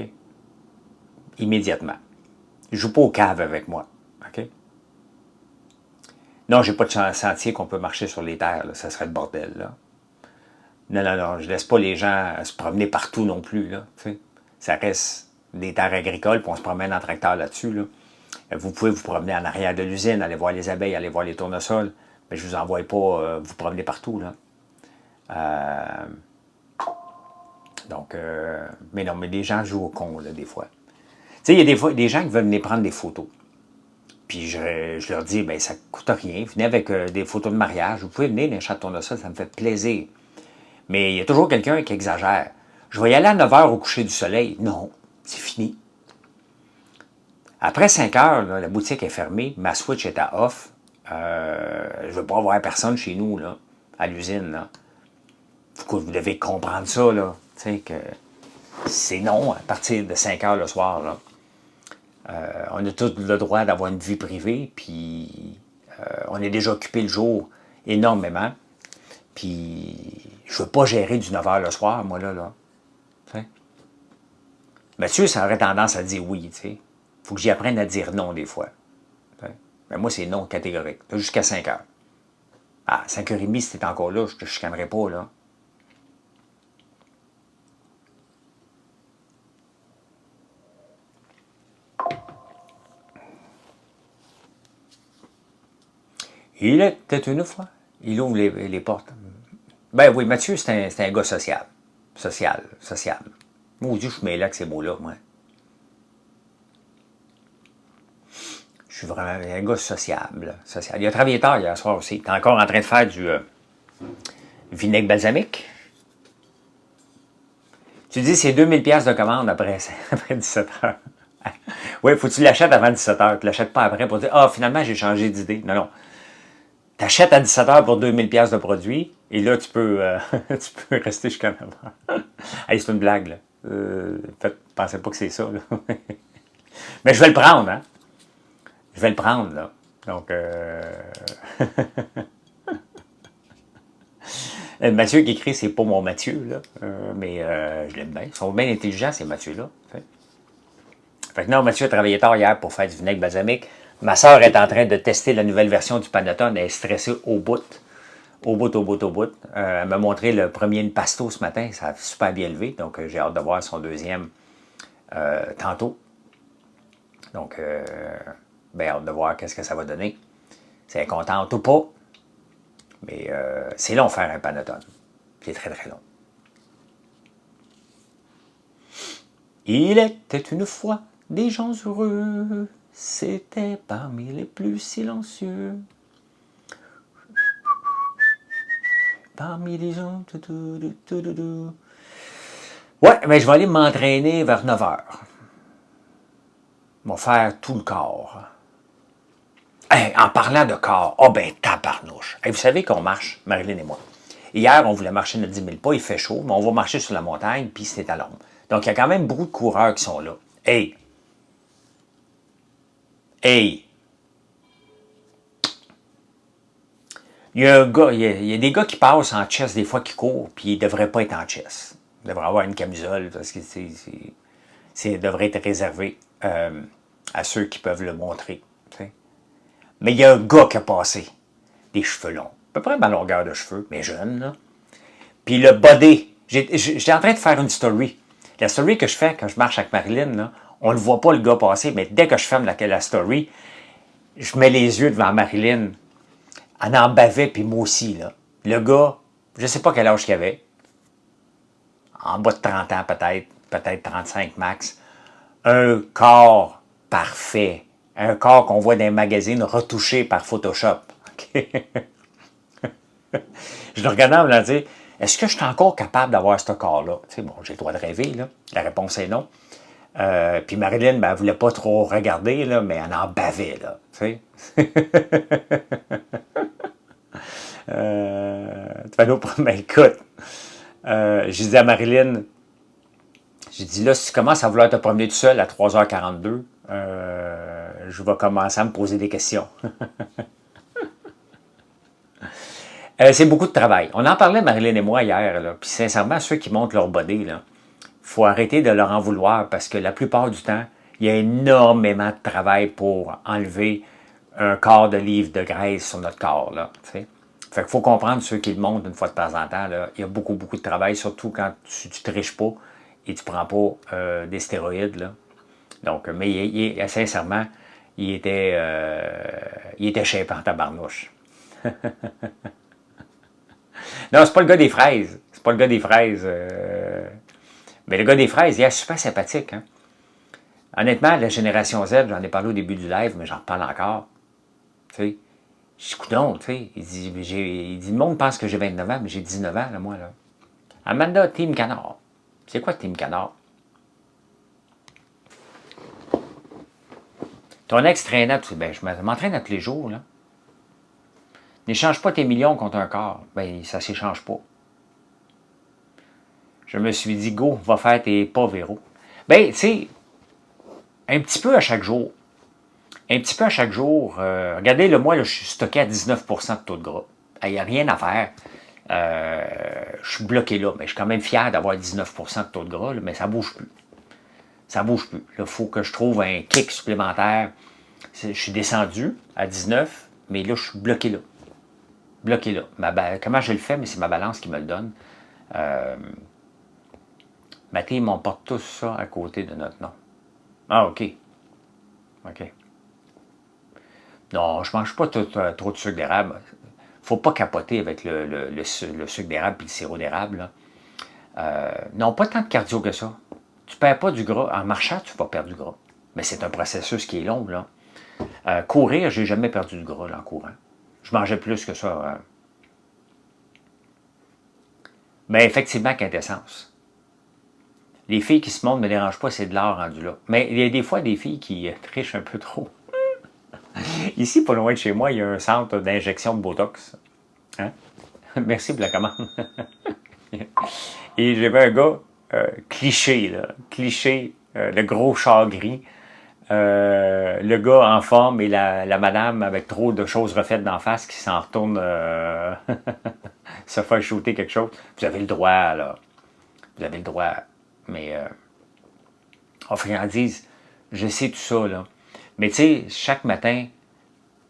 Immédiatement. Il ne joue pas au cave avec moi. OK? Non, j'ai pas de sentier qu'on peut marcher sur les terres. Là. Ça serait le bordel. Là. Non, non, non. Je laisse pas les gens se promener partout non plus. Là, ça reste des terres agricoles, puis on se promène en tracteur là-dessus. Là. Vous pouvez vous promener en arrière de l'usine, aller voir les abeilles, aller voir les tournesols. Mais je ne vous envoie pas vous promener partout. Là. Mais non, mais les gens jouent au con, là, des fois. Tu sais, il y a des fois des gens qui veulent venir prendre des photos. Puis je leur dis, bien, ça ne coûte rien. Venez avec des photos de mariage. Vous pouvez venir dans les champs de tournesol, ça me fait plaisir. Mais il y a toujours quelqu'un qui exagère. Je vais y aller à 9h au coucher du soleil. Non, c'est fini. Après 5h, là, la boutique est fermée, ma switch est à off. Je ne veux pas avoir personne chez nous, là, à l'usine. Vous devez comprendre ça, là. Tu sais, que c'est non à partir de 5h le soir, là. On a tous le droit d'avoir une vie privée, puis on est déjà occupé le jour énormément. Puis je ne veux pas gérer du 9h le soir, moi, là. T'sais? Mathieu, ça aurait tendance à dire oui, tu sais. Il faut que j'y apprenne à dire non des fois. Mais moi, c'est non catégorique. Jusqu'à 5h. Ah, 5h30, si t'es encore là, je te chicanerai pas, là. Il était une fois. Il ouvre les portes. Ben oui, Mathieu, c'est un gars social. Sociable. Moi, je suis mêlé avec ces mots-là, moi. Je suis vraiment un gars sociable. Il a travaillé tard hier soir aussi. Il est encore en train de faire du vinaigre balsamique. Tu dis c'est 2000$ de commande après 17 heures. Oui, faut que tu l'achètes avant 17 heures. Tu ne l'achètes pas après pour dire ah, finalement, j'ai changé d'idée. Non, non. Tu achètes à 17 heures pour 2000$ de produits et là, tu peux rester jusqu'à 9 heures. Hey, c'est une blague, là. Pensez pas que c'est ça, là. Mais je vais le prendre, hein? Je vais le prendre, là. Donc, Mathieu qui écrit, c'est pas mon Mathieu, là. Mais je l'aime bien. Ils sont bien intelligents, ces Mathieu-là. Fait que non, Mathieu a travaillé tard hier pour faire du vinaigre balsamique. Ma soeur est en train de tester la nouvelle version du panettone. Elle est stressée au bout. Au bout, au bout, au bout. Elle m'a montré le premier impasto ce matin. Ça a super bien levé. Donc, j'ai hâte de voir son deuxième tantôt. Donc, ben, hâte de voir qu'est-ce que ça va donner. Si elle est contente ou pas. Mais c'est long faire un panettone. C'est très, très long. Il était une fois des gens heureux. C'était parmi les plus silencieux. Parmi les gens... Ouais, mais je vais aller m'entraîner vers 9 heures. Je vais faire tout le corps. Hey, en parlant de corps, oh ben tabarnouche. Hey, vous savez qu'on marche, Marilyn et moi. Hier, on voulait marcher notre 10 000 pas, il fait chaud, mais on va marcher sur la montagne, puis c'est à l'ombre. Donc, il y a quand même beaucoup de coureurs qui sont là. Hey! Hey! Il y a des gars qui passent en chess des fois qui courent, puis ils ne devraient pas être en chess. Ils devraient avoir une camisole, parce que ça devrait être réservé à ceux qui peuvent le montrer. T'sais. Mais il y a un gars qui a passé des cheveux longs, à peu près ma longueur de cheveux, mais jeune, là. Puis le body, j'étais en train de faire une story. La story que je fais quand je marche avec Marilyn, là, on ne le voit pas le gars passer, mais dès que je ferme la story, je mets les yeux devant Marilyn. Elle en bavait, puis moi aussi, là. Le gars, je ne sais pas quel âge qu'il avait. En bas de 30 ans, peut-être 35 max. Un corps parfait. Un corps qu'on voit dans les magazines retouché par Photoshop. Okay? Je le regardais en me disant, est-ce que je suis encore capable d'avoir ce corps-là? Tu sais, bon, j'ai le droit de rêver, là. La réponse est non. Puis Marilyn, ben, elle ne voulait pas trop regarder, là, mais elle en bavait, là. Tu sais? Mais écoute, j'ai dit à Marilyn, j'ai dit là, si tu commences à vouloir te promener tout seul à 3h42, je vais commencer à me poser des questions. C'est beaucoup de travail. On en parlait, Marilyn et moi, hier, là, puis sincèrement, ceux qui montent leur body, il faut arrêter de leur en vouloir parce que la plupart du temps, il y a énormément de travail pour enlever un quart de livre de graisse sur notre corps. Là, fait qu'il faut comprendre ceux qui le montent une fois de temps en temps. Là, il y a beaucoup, beaucoup de travail, surtout quand tu ne triches pas et tu ne prends pas des stéroïdes. Là. Donc, mais sincèrement, il était shapé en tabarnouche. Non, c'est pas le gars des fraises. C'est pas le gars des fraises. Mais le gars des fraises, il est super sympathique. Hein? Honnêtement, la génération Z, j'en ai parlé au début du live, mais j'en reparle encore. Tu sais, je dis, coudonc, tu sais, il dit, le monde pense que j'ai 29 ans, mais j'ai 19 ans, là, moi, là. Amanda, Team Canard. C'est quoi Team Canard? Ton ex traînait, ben, je m'entraîne à tous les jours, là. N'échange pas tes millions contre un corps. Ben, ça ne s'échange pas. Je me suis dit, go, va faire tes pas, Véro. Ben, tu sais, un petit peu à chaque jour. Un petit peu à chaque jour. Regardez, là, moi, là, je suis stocké à 19% de taux de gras. Il n'y a rien à faire. Je suis bloqué là, mais je suis quand même fier d'avoir 19% de taux de gras, là, mais ça ne bouge plus. Ça ne bouge plus. Il faut que je trouve un kick supplémentaire. Je suis descendu à 19, mais là, je suis bloqué là. Bloqué là. Comment je le fais, mais c'est ma balance qui me le donne. Mathilde, on porte tous ça à côté de notre nom. Ah, OK. OK. Non, je ne mange pas trop de sucre d'érable. Il ne faut pas capoter avec le sucre d'érable et le sirop d'érable. Non, pas tant de cardio que ça. Tu ne perds pas du gras. En marchant, tu vas perdre du gras. Mais c'est un processus qui est long. Là. Courir, je n'ai jamais perdu de gras là, en courant. Je mangeais plus que ça. Mais effectivement, quintessence. Les filles qui se montrent ne me dérangent pas, c'est de l'art rendu là. Mais il y a des fois des filles qui trichent un peu trop. Ici, pas loin de chez moi, il y a un centre d'injection de Botox. Hein? Merci pour la commande. Et j'avais un gars cliché, là. Cliché, le gros char gris. Le gars en forme et la madame avec trop de choses refaites d'en face qui s'en retourne se faire shooter quelque chose. Vous avez le droit, là. Vous avez le droit. Mais en friandise, je sais tout ça, là. Mais tu sais, chaque matin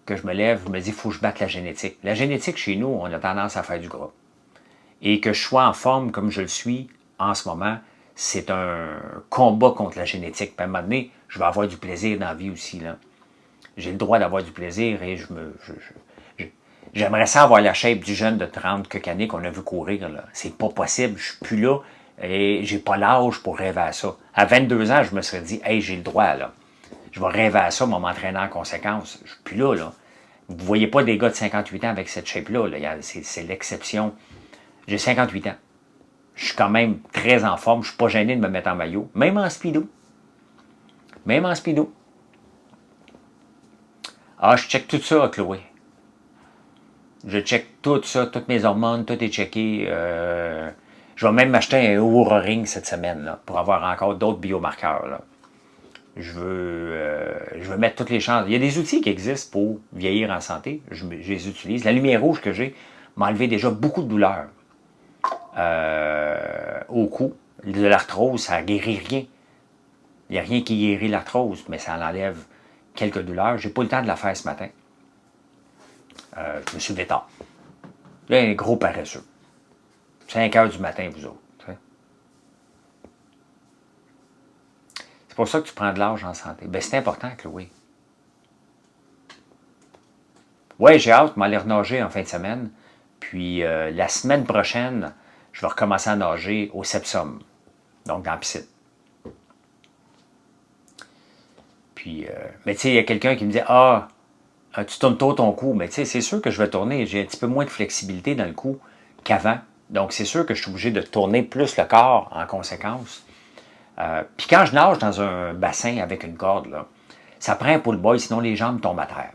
que je me lève, je me dis, il faut que je batte la génétique. La génétique, chez nous, on a tendance à faire du gras. Et que je sois en forme comme je le suis en ce moment, c'est un combat contre la génétique. Puis à un moment donné, je vais avoir du plaisir dans la vie aussi, là. J'ai le droit d'avoir du plaisir et j'aimerais ça avoir la shape du jeune de 30 quelques années qu'on a vu courir, là. C'est pas possible, je suis plus là et j'ai pas l'âge pour rêver à ça. À 22 ans, je me serais dit, hey, j'ai le droit, là. Je vais rêver à ça, mais m'entraîner en conséquence. Je suis plus là, là. Vous ne voyez pas des gars de 58 ans avec cette shape-là, là. C'est l'exception. J'ai 58 ans. Je suis quand même très en forme. Je ne suis pas gêné de me mettre en maillot. Même en speedo. Même en speedo. Ah, je check tout ça, Chloé. Je check tout ça, toutes mes hormones, tout est checké. Je vais même m'acheter un Oura Ring cette semaine, là, pour avoir encore d'autres biomarqueurs, là. Je veux mettre toutes les chances. Il y a des outils qui existent pour vieillir en santé. Je les utilise. La lumière rouge que j'ai m'a enlevé déjà beaucoup de douleurs au cou. De l'arthrose, ça ne guérit rien. Il n'y a rien qui guérit l'arthrose, mais ça enlève quelques douleurs. J'ai pas eu le temps de la faire ce matin. Je me suis levé tard. Là, un gros paresseux. 5 heures du matin, vous autres. T'sais. C'est pour ça que tu prends de l'âge en santé. Ben, c'est important, Chloé. Ouais, j'ai hâte de m'aller renager en fin de semaine. Puis la semaine prochaine, je vais recommencer à nager au Sepsum. Donc dans la piscine. Puis, mais tu sais, il y a quelqu'un qui me dit, ah, tu tournes tôt ton cou. Mais tu sais, c'est sûr que je vais tourner. J'ai un petit peu moins de flexibilité dans le cou qu'avant. Donc c'est sûr que je suis obligé de tourner plus le corps en conséquence. Puis quand je nage dans un bassin avec une corde, là, ça prend un pull boy, sinon les jambes tombent à terre.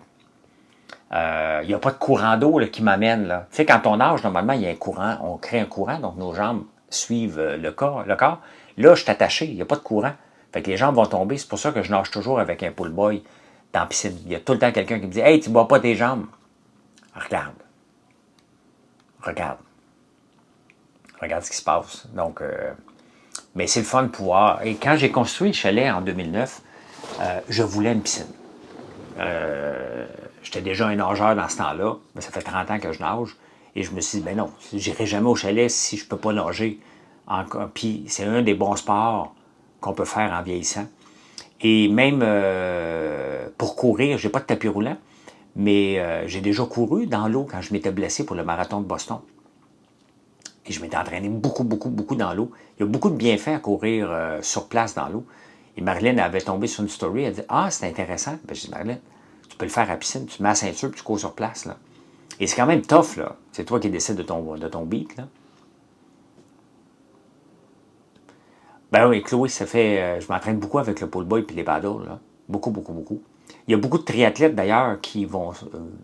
Il n'y a pas de courant d'eau qui m'amène. Tu sais, quand on nage, normalement, il y a un courant, on crée un courant, donc nos jambes suivent le corps. Là, je suis attaché, il n'y a pas de courant. Fait que les jambes vont tomber. C'est pour ça que je nage toujours avec un pull boy dans la piscine. Il y a tout le temps quelqu'un qui me dit, hey, tu ne bois pas tes jambes. Regarde. Regarde. Regarde ce qui se passe. Donc, mais c'est le fun de pouvoir. Et quand j'ai construit le chalet en 2009, je voulais une piscine. J'étais déjà un nageur dans ce temps-là, mais ça fait 30 ans que je nage. Et je me suis dit, ben non, j'irai jamais au chalet si je ne peux pas nager. Puis c'est un des bons sports qu'on peut faire en vieillissant. Et même pour courir, j'ai pas de tapis roulant, mais j'ai déjà couru dans l'eau quand je m'étais blessé pour le marathon de Boston. Et je m'étais entraîné beaucoup, beaucoup, beaucoup dans l'eau. Il y a beaucoup de bienfaits à courir sur place dans l'eau. Et Marilyn avait tombé sur une story, elle dit « Ah, c'est intéressant. » Ben, je dis « Marilyn, tu peux le faire à la piscine, tu te mets à la ceinture puis tu cours sur place. » Là. Et c'est quand même tough, là. C'est toi qui décides de ton beat, là. Ben oui, Chloé, ça fait... je m'entraîne beaucoup avec le pull boy et les paddles, là. Beaucoup, beaucoup, beaucoup. Il y a beaucoup de triathlètes, d'ailleurs, qui vont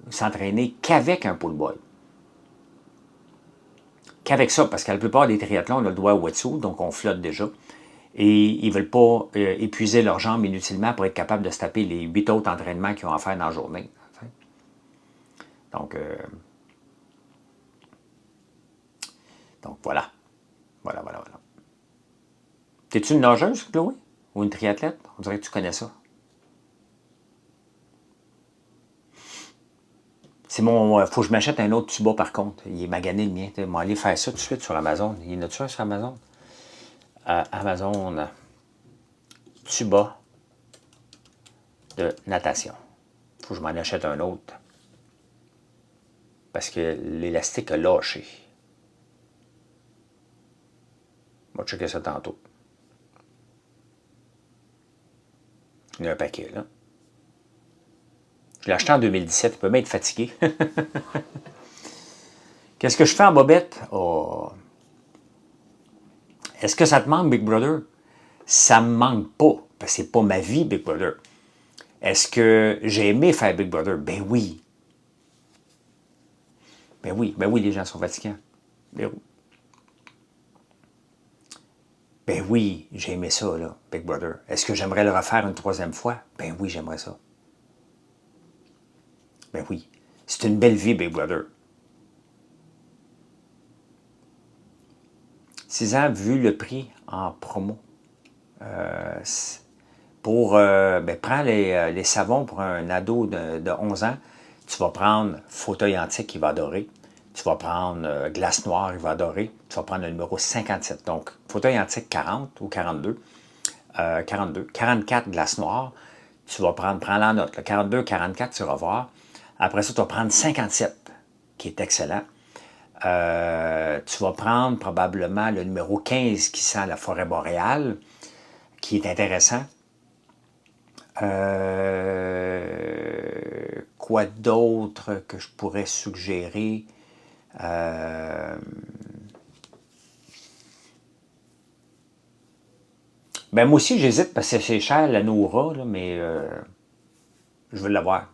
s'entraîner qu'avec un pull boy. Qu'avec ça, parce que la plupart des triathlons, on a le doigt au wetsuit, donc on flotte déjà. Et ils ne veulent pas épuiser leurs jambes inutilement pour être capables de se taper les 8 autres entraînements qu'ils ont à faire dans la journée. Donc voilà. Voilà. T'es-tu une nageuse, Chloé? Ou une triathlète? On dirait que tu connais ça. C'est mon. Faut que je m'achète un autre tuba par contre. Il est magané le mien. Je vais aller faire ça tout de suite sur Amazon. Il y en a-tu un sur Amazon? Amazon. Tuba de natation. Faut que je m'en achète un autre. Parce que l'élastique a lâché. On va checker ça tantôt. Il y a un paquet, là. Je l'ai acheté en 2017. Il peut même être fatigué. Qu'est-ce que je fais en bobette? Oh. Est-ce que ça te manque, Big Brother? Ça me manque pas. Parce que c'est pas ma vie, Big Brother. Est-ce que j'ai aimé faire Big Brother? Ben oui. Ben oui, les gens sont fatigants. Ben oui. Ben oui, j'ai aimé ça, là, Big Brother. Est-ce que j'aimerais le refaire une troisième fois? Ben oui, j'aimerais ça. Ben oui. C'est une belle vie, Big Brother. 6 ans, vu le prix en promo. Pour, ben, prends les savons pour un ado de 11 ans. Tu vas prendre fauteuil antique, il va adorer. Tu vas prendre glace noire, il va adorer. Tu vas prendre le numéro 57. Donc, fauteuil antique 40 ou 42. 42. 44 glace noire. Tu vas prends la note. Le 42, 44, tu vas voir. Après ça, tu vas prendre 57, qui est excellent. Tu vas prendre probablement le numéro 15 qui sent la forêt boréale, qui est intéressant. Quoi d'autre que je pourrais suggérer? Ben moi aussi, j'hésite parce que c'est cher, la Noura, là, mais je veux l'avoir.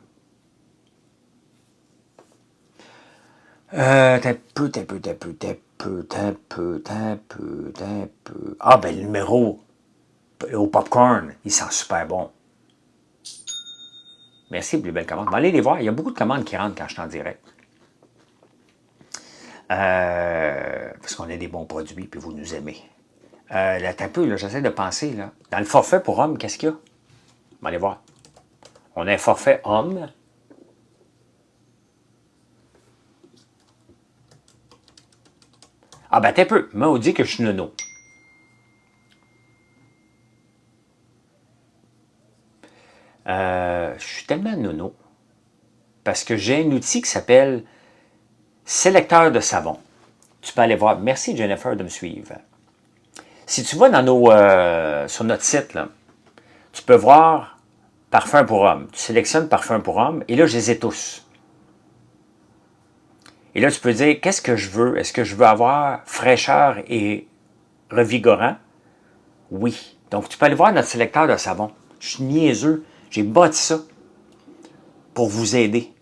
T'as peu, t'as peu, t'as peu, t'as peu, t'as peu, t'as peu, t'as peu. Ah, ben le numéro au popcorn, il sent super bon. Merci pour les belles commandes. Allez les voir, il y a beaucoup de commandes qui rentrent quand je suis en direct. Parce qu'on a des bons produits, puis vous nous aimez. Là, t'as peu, là, j'essaie de penser, là. Dans le forfait pour homme, qu'est-ce qu'il y a? On va aller voir. On a un forfait homme. Ah, ben, t'as peu. Moi, on dit que je suis nono. Je suis tellement nono. Parce que j'ai un outil qui s'appelle sélecteur de savon. Tu peux aller voir. Merci, Jennifer, de me suivre. Si tu vas sur notre site, là, tu peux voir parfum pour homme. Tu sélectionnes parfum pour homme, et là, je les ai tous. Et là, tu peux dire, qu'est-ce que je veux? Est-ce que je veux avoir fraîcheur et revigorant? Oui. Donc, tu peux aller voir notre sélecteur de savon. Je suis niaiseux. J'ai bâti ça pour vous aider.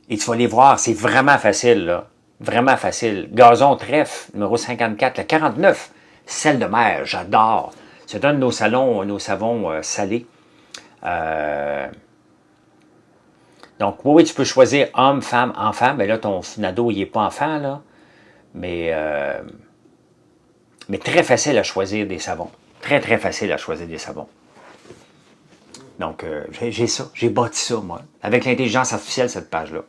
Et tu vas aller voir, c'est vraiment facile, là. Vraiment facile. Gazon trèfle, numéro 54. Le 49, sel de mer, j'adore. C'est un de nos savons salés. Donc, oui, tu peux choisir homme, femme, enfant. Mais là, ton ado, il n'est pas enfant, là. Mais très facile à choisir des savons. Très, très facile à choisir des savons. Donc, j'ai ça. J'ai bâti ça, moi. Avec l'intelligence artificielle, cette page-là.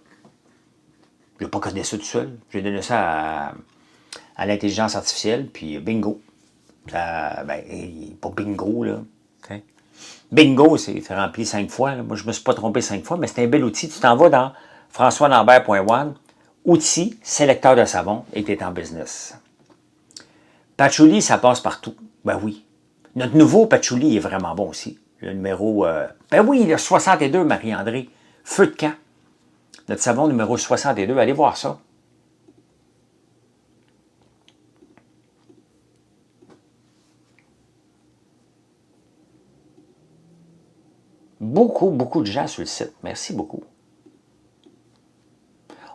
Je n'ai pas codé ça tout seul. J'ai donné ça à l'intelligence artificielle, puis bingo. Ça, ben, pas bingo, là. Okay. Bingo, c'est rempli 5 fois. Là. Moi, je ne me suis pas trompé 5 fois, mais c'est un bel outil. Tu t'en vas dans françoislambert.one, outils, sélecteur de savon, et tu es en business. Patchouli, ça passe partout. Ben oui. Notre nouveau patchouli est vraiment bon aussi. Le numéro... ben oui, le 62, Marie-André. Feu de camp. Notre savon numéro 62. Allez voir ça. Beaucoup, beaucoup de gens sur le site. Merci beaucoup.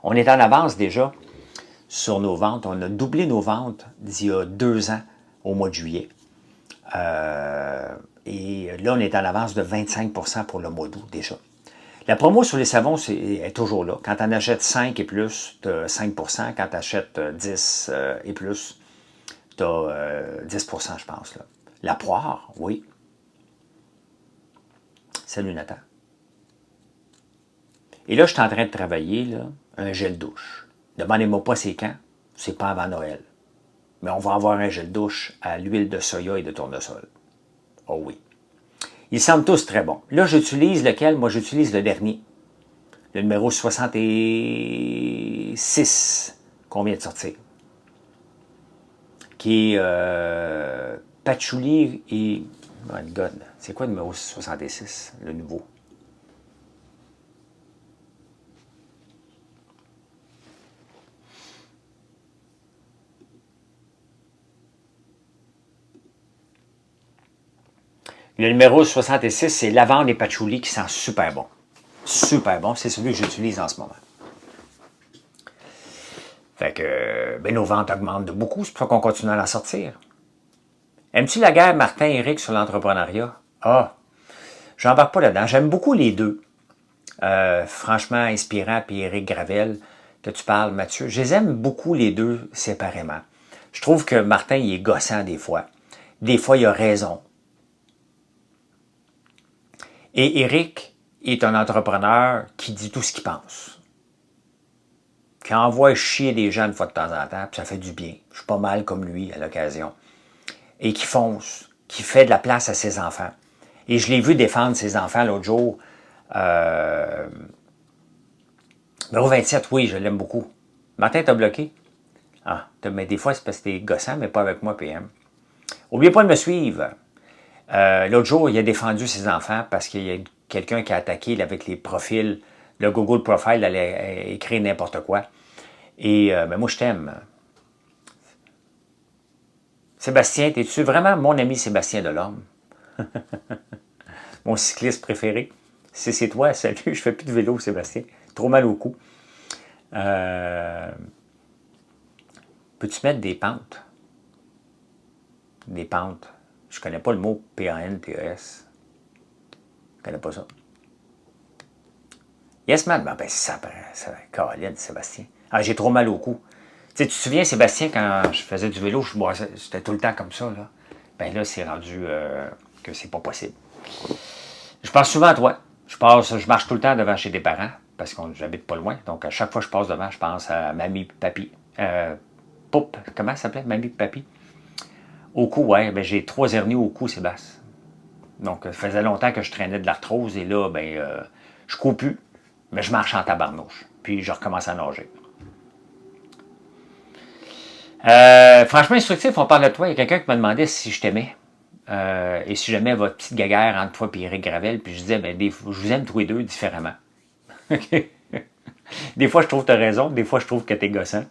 On est en avance déjà sur nos ventes. On a doublé nos ventes d'il y a 2 ans au mois de juillet. Et là, on est en avance de 25% pour le mois d'août déjà. La promo sur les savons est toujours là. Quand tu en achètes 5 et plus, tu as 5%. Quand tu achètes 10 et plus, tu as 10%, je pense. Là. La poire, oui. Salut Nathan. Et là, je suis en train de travailler là, un gel douche. Demandez-moi pas c'est quand, c'est pas avant Noël. Mais on va avoir un gel douche à l'huile de soya et de tournesol. Oh oui. Ils semblent tous très bons. Là, j'utilise lequel? Moi, j'utilise le dernier. Le numéro 66 qu'on vient de sortir. Qui est patchouli et... Oh my God. C'est quoi le numéro 66, le nouveau? Le numéro 66, c'est lavande et patchouli qui sent super bon. Super bon. C'est celui que j'utilise en ce moment. Fait que ben, nos ventes augmentent de beaucoup. C'est pour ça qu'on continue à en sortir. Aimes-tu la guerre, Martin et Éric, sur l'entrepreneuriat? Ah, j'embarque pas là-dedans. J'aime beaucoup les deux. Franchement, Inspirant puis Éric Gravel, que tu parles, Mathieu. Je les aime beaucoup les deux séparément. Je trouve que Martin, il est gossant des fois. Des fois, il a raison. Et Éric est un entrepreneur qui dit tout ce qu'il pense. Qui envoie chier des gens une fois de temps en temps, puis ça fait du bien. Je suis pas mal comme lui à l'occasion. Et qui fonce, qui fait de la place à ses enfants. Et je l'ai vu défendre ses enfants l'autre jour. Au 27, oui, je l'aime beaucoup. Martin, t'as bloqué? Ah, mais des fois, c'est parce que t'es gossant, mais pas avec moi, PM. Oubliez pas de me suivre. L'autre jour, il a défendu ses enfants parce qu'il y a quelqu'un qui a attaqué avec les profils. Le Google Profile allait écrire n'importe quoi. Et ben moi, je t'aime. Sébastien, t'es-tu vraiment mon ami Sébastien Delorme? Mon cycliste préféré? Si c'est toi, salut, je fais plus de vélo, Sébastien. Trop mal au cou. Peux-tu mettre des pentes? Des pentes. Je connais pas le mot P-A-N-T-E-S. Je connais pas ça. Yes, man. Ben, ça, Caroline, Sébastien. Ah, j'ai trop mal au cou. Tu sais, tu te souviens, Sébastien, quand je faisais du vélo, c'était tout le temps comme ça, là. Ben là, c'est rendu que c'est pas possible. Je pense souvent à toi. Je marche tout le temps devant chez des parents, parce que j'habite pas loin. Donc, à chaque fois que je passe devant, je pense à mamie et papi. Poupe, comment ça s'appelait? Mamie et papi. Au cou, ouais, ben j'ai 3 hernies au cou, Sébastien. Donc, ça faisait longtemps que je traînais de l'arthrose, et là, ben, je cours plus, mais je marche en tabarnouche. Puis, je recommence à nager. Franchement instructif, on parle de toi. Il y a quelqu'un qui m'a demandé si je t'aimais. Et si j'aimais votre petite gaguère entre toi et Éric Gravel. Puis je disais, ben, je vous aime tous les deux différemment. Des fois, je trouve que tu as raison. Des fois, je trouve que tu es gossant.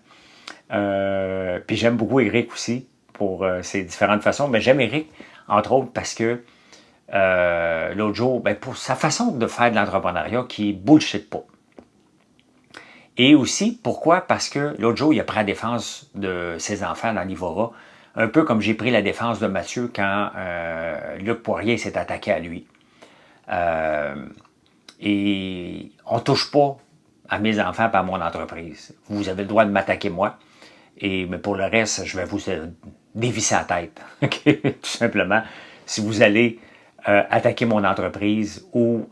Puis j'aime beaucoup Éric aussi pour ses différentes façons. Mais j'aime Éric, entre autres, parce que l'autre jour, ben, pour sa façon de faire de l'entrepreneuriat qui est bullshit pas. Et aussi, pourquoi? Parce que l'autre jour, il a pris la défense de ses enfants dans l'Ivora, un peu comme j'ai pris la défense de Mathieu quand Luc Poirier s'est attaqué à lui. Et on ne touche pas à mes enfants et à mon entreprise. Vous avez le droit de m'attaquer moi, mais pour le reste, je vais vous dévisser la tête. Okay? Tout simplement, si vous allez attaquer mon entreprise ou...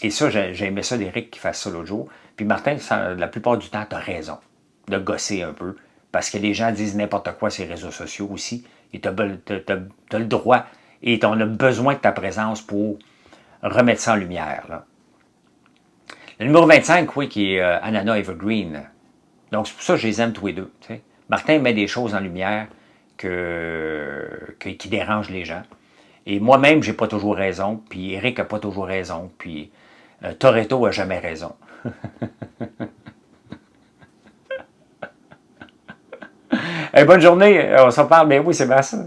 et ça, j'ai aimé ça d'Éric qui fasse ça l'autre jour. Puis Martin, la plupart du temps, tu as raison de gosser un peu. Parce que les gens disent n'importe quoi sur les réseaux sociaux aussi. Et tu as le droit et on a besoin de ta présence pour remettre ça en lumière. Là. Le numéro 25, oui, qui est Anana Evergreen. Donc, c'est pour ça que je les aime tous les deux. Tu sais. Martin met des choses en lumière qui dérangent les gens. Et moi-même, j'ai pas toujours raison. Puis Éric a pas toujours raison. Puis Toretto a jamais raison. Hey, bonne journée, on s'en parle, mais oui, Sébastien.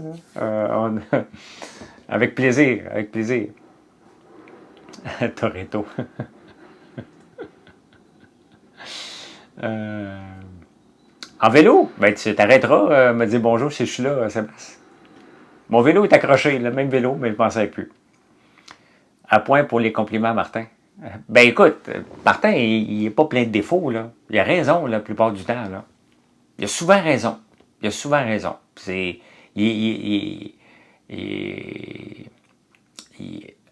Avec plaisir, avec plaisir. Toretto. En vélo, ben, tu t'arrêteras, me dire bonjour si je suis là, Sébastien. Mon vélo est accroché, le même vélo, mais je ne m'en sers plus. À point pour les compliments, Martin. Ben écoute, Martin, il n'est pas plein de défauts, là. Il a raison, la plupart du temps, là. Il a souvent raison. Il a souvent raison.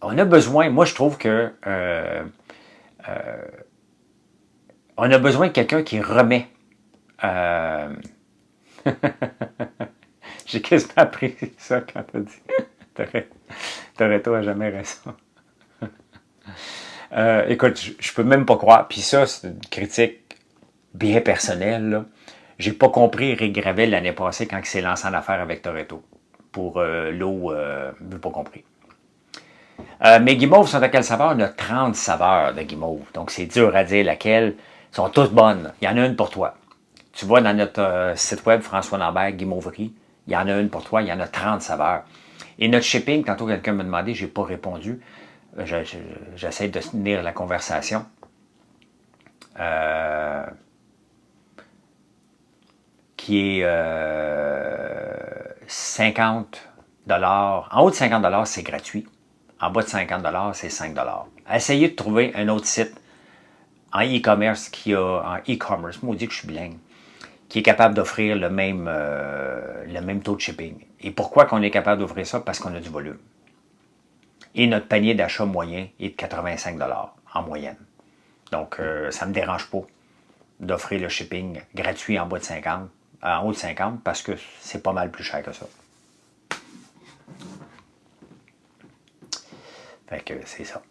On a besoin, moi je trouve que on a besoin de quelqu'un qui remet. J'ai quasiment appris ça quand t'as dit. Toretto a jamais raison. Écoute, je peux même pas croire. Puis ça, c'est une critique bien personnelle, là. J'ai pas compris Éric Gravel l'année passée quand il s'est lancé en affaire avec Toretto. Pour l'eau, j'ai pas compris. Mes guimauves sont à quelle saveur? On a 30 saveurs de guimauves. Donc, c'est dur à dire laquelle. Elles sont toutes bonnes. Il y en a une pour toi. Tu vois dans notre site web, François Lambert, Guimauverie, il y en a une pour toi. Il y en a 30 saveurs. Et notre shipping, tantôt quelqu'un m'a demandé, j'ai pas répondu. J'essaie de tenir la conversation. Qui est 50 En haut de 50 c'est gratuit. En bas de 50 c'est 5 Essayez de trouver un autre site en e-commerce maudit que je suis bilingue, qui est capable d'offrir le même taux de shipping. Et pourquoi qu'on est capable d'offrir ça? Parce qu'on a du volume. Et notre panier d'achat moyen est de 85 en moyenne. Donc, ça ne me dérange pas d'offrir le shipping gratuit en haut de 50, parce que c'est pas mal plus cher que ça. Fait que c'est ça.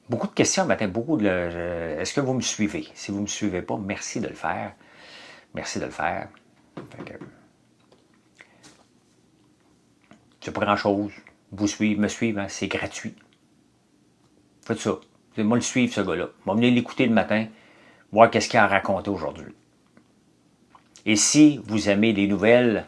Beaucoup de questions matin, est-ce que vous me suivez? Si vous ne me suivez pas, merci de le faire. Merci de le faire. Fait que, c'est pas grand-chose. Me suivre, hein, c'est gratuit. Faites ça. Moi le suivre, ce gars-là. Moi venir l'écouter le matin, voir qu'est-ce qu'il a raconté aujourd'hui. Et si vous aimez les nouvelles,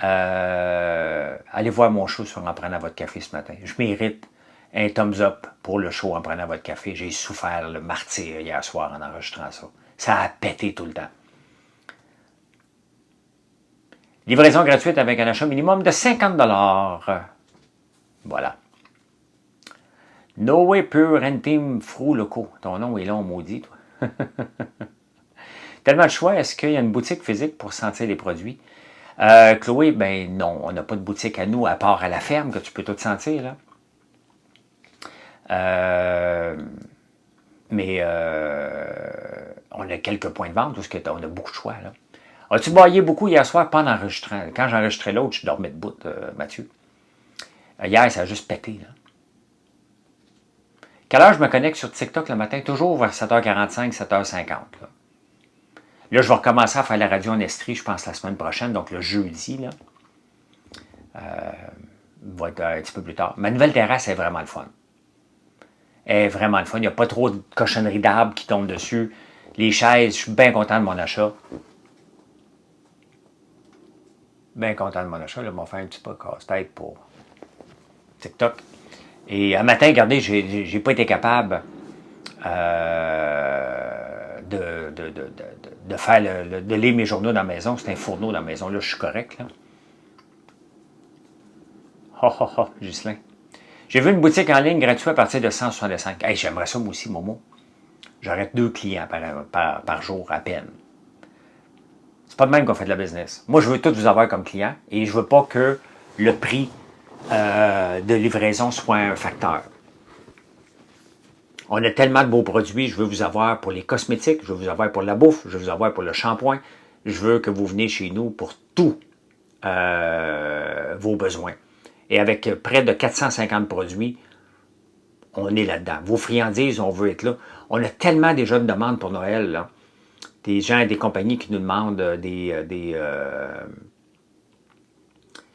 allez voir mon show sur En prenant votre café ce matin. Je mérite un thumbs up pour le show En prenant votre café. J'ai souffert le martyre hier soir en enregistrant ça. Ça a pété tout le temps. Livraison gratuite avec un achat minimum de 50 $. Voilà. No Way Pure Intime Frou Loco. Ton nom est long, maudit, toi. Tellement de choix. Est-ce qu'il y a une boutique physique pour sentir les produits? Chloé, ben non. On n'a pas de boutique à nous, à part à la ferme, que tu peux tout sentir, là. Mais on a quelques points de vente, parce qu'on a beaucoup de choix, là. As-tu baillé beaucoup hier soir? Pas en enregistrant. Quand j'enregistrais l'autre, je dormais debout, Mathieu. Hier, ça a juste pété, là. Quelle heure je me connecte sur TikTok le matin? Toujours vers 7h45, 7h50. Là, je vais recommencer à faire la radio en Estrie, je pense, la semaine prochaine, donc le jeudi, là. Va être un petit peu plus tard. Ma nouvelle terrasse est vraiment le fun. Elle est vraiment le fun. Il n'y a pas trop de cochonneries d'arbres qui tombent dessus. Les chaises, je suis bien content de mon achat. Bien content de mon achat. Là, on va faire un petit peu casse-tête pour TikTok. Et un matin, regardez, j'ai pas été capable de lire mes journaux dans la maison. C'est un fourneau dans la maison. Là, je suis correct, là. Ghislain. J'ai vu une boutique en ligne gratuite à partir de 165. Hey, j'aimerais ça, moi aussi, Momo. J'aurais 2 clients par jour à peine. C'est pas de même qu'on fait de la business. Moi, je veux tout vous avoir comme client et je veux pas que le prix de livraison soit un facteur. On a tellement de beaux produits, je veux vous avoir pour les cosmétiques, je veux vous avoir pour la bouffe, je veux vous avoir pour le shampoing. Je veux que vous venez chez nous pour tous vos besoins. Et avec près de 450 produits, on est là-dedans. Vos friandises, on veut être là. On a tellement déjà de demandes pour Noël, là. Des gens et des compagnies qui nous demandent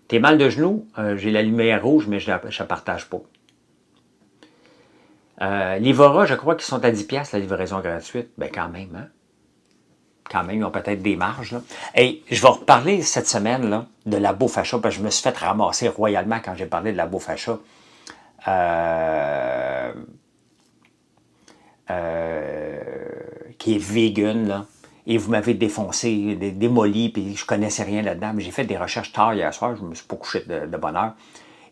T'es mal de genoux? J'ai la lumière rouge, mais je ne partage pas. Livora, je crois qu'ils sont à 10$ la livraison gratuite. Ben quand même, hein? Quand même, ils ont peut-être des marges, là. Hey, je vais reparler cette semaine, là, de la bouffe achat, parce que je me suis fait ramasser royalement quand j'ai parlé de la bouffe achat. Qui est vegan, là. Et vous m'avez défoncé, démoli, puis je connaissais rien là-dedans. Mais j'ai fait des recherches tard hier soir, je ne me suis pas couché de bonne heure.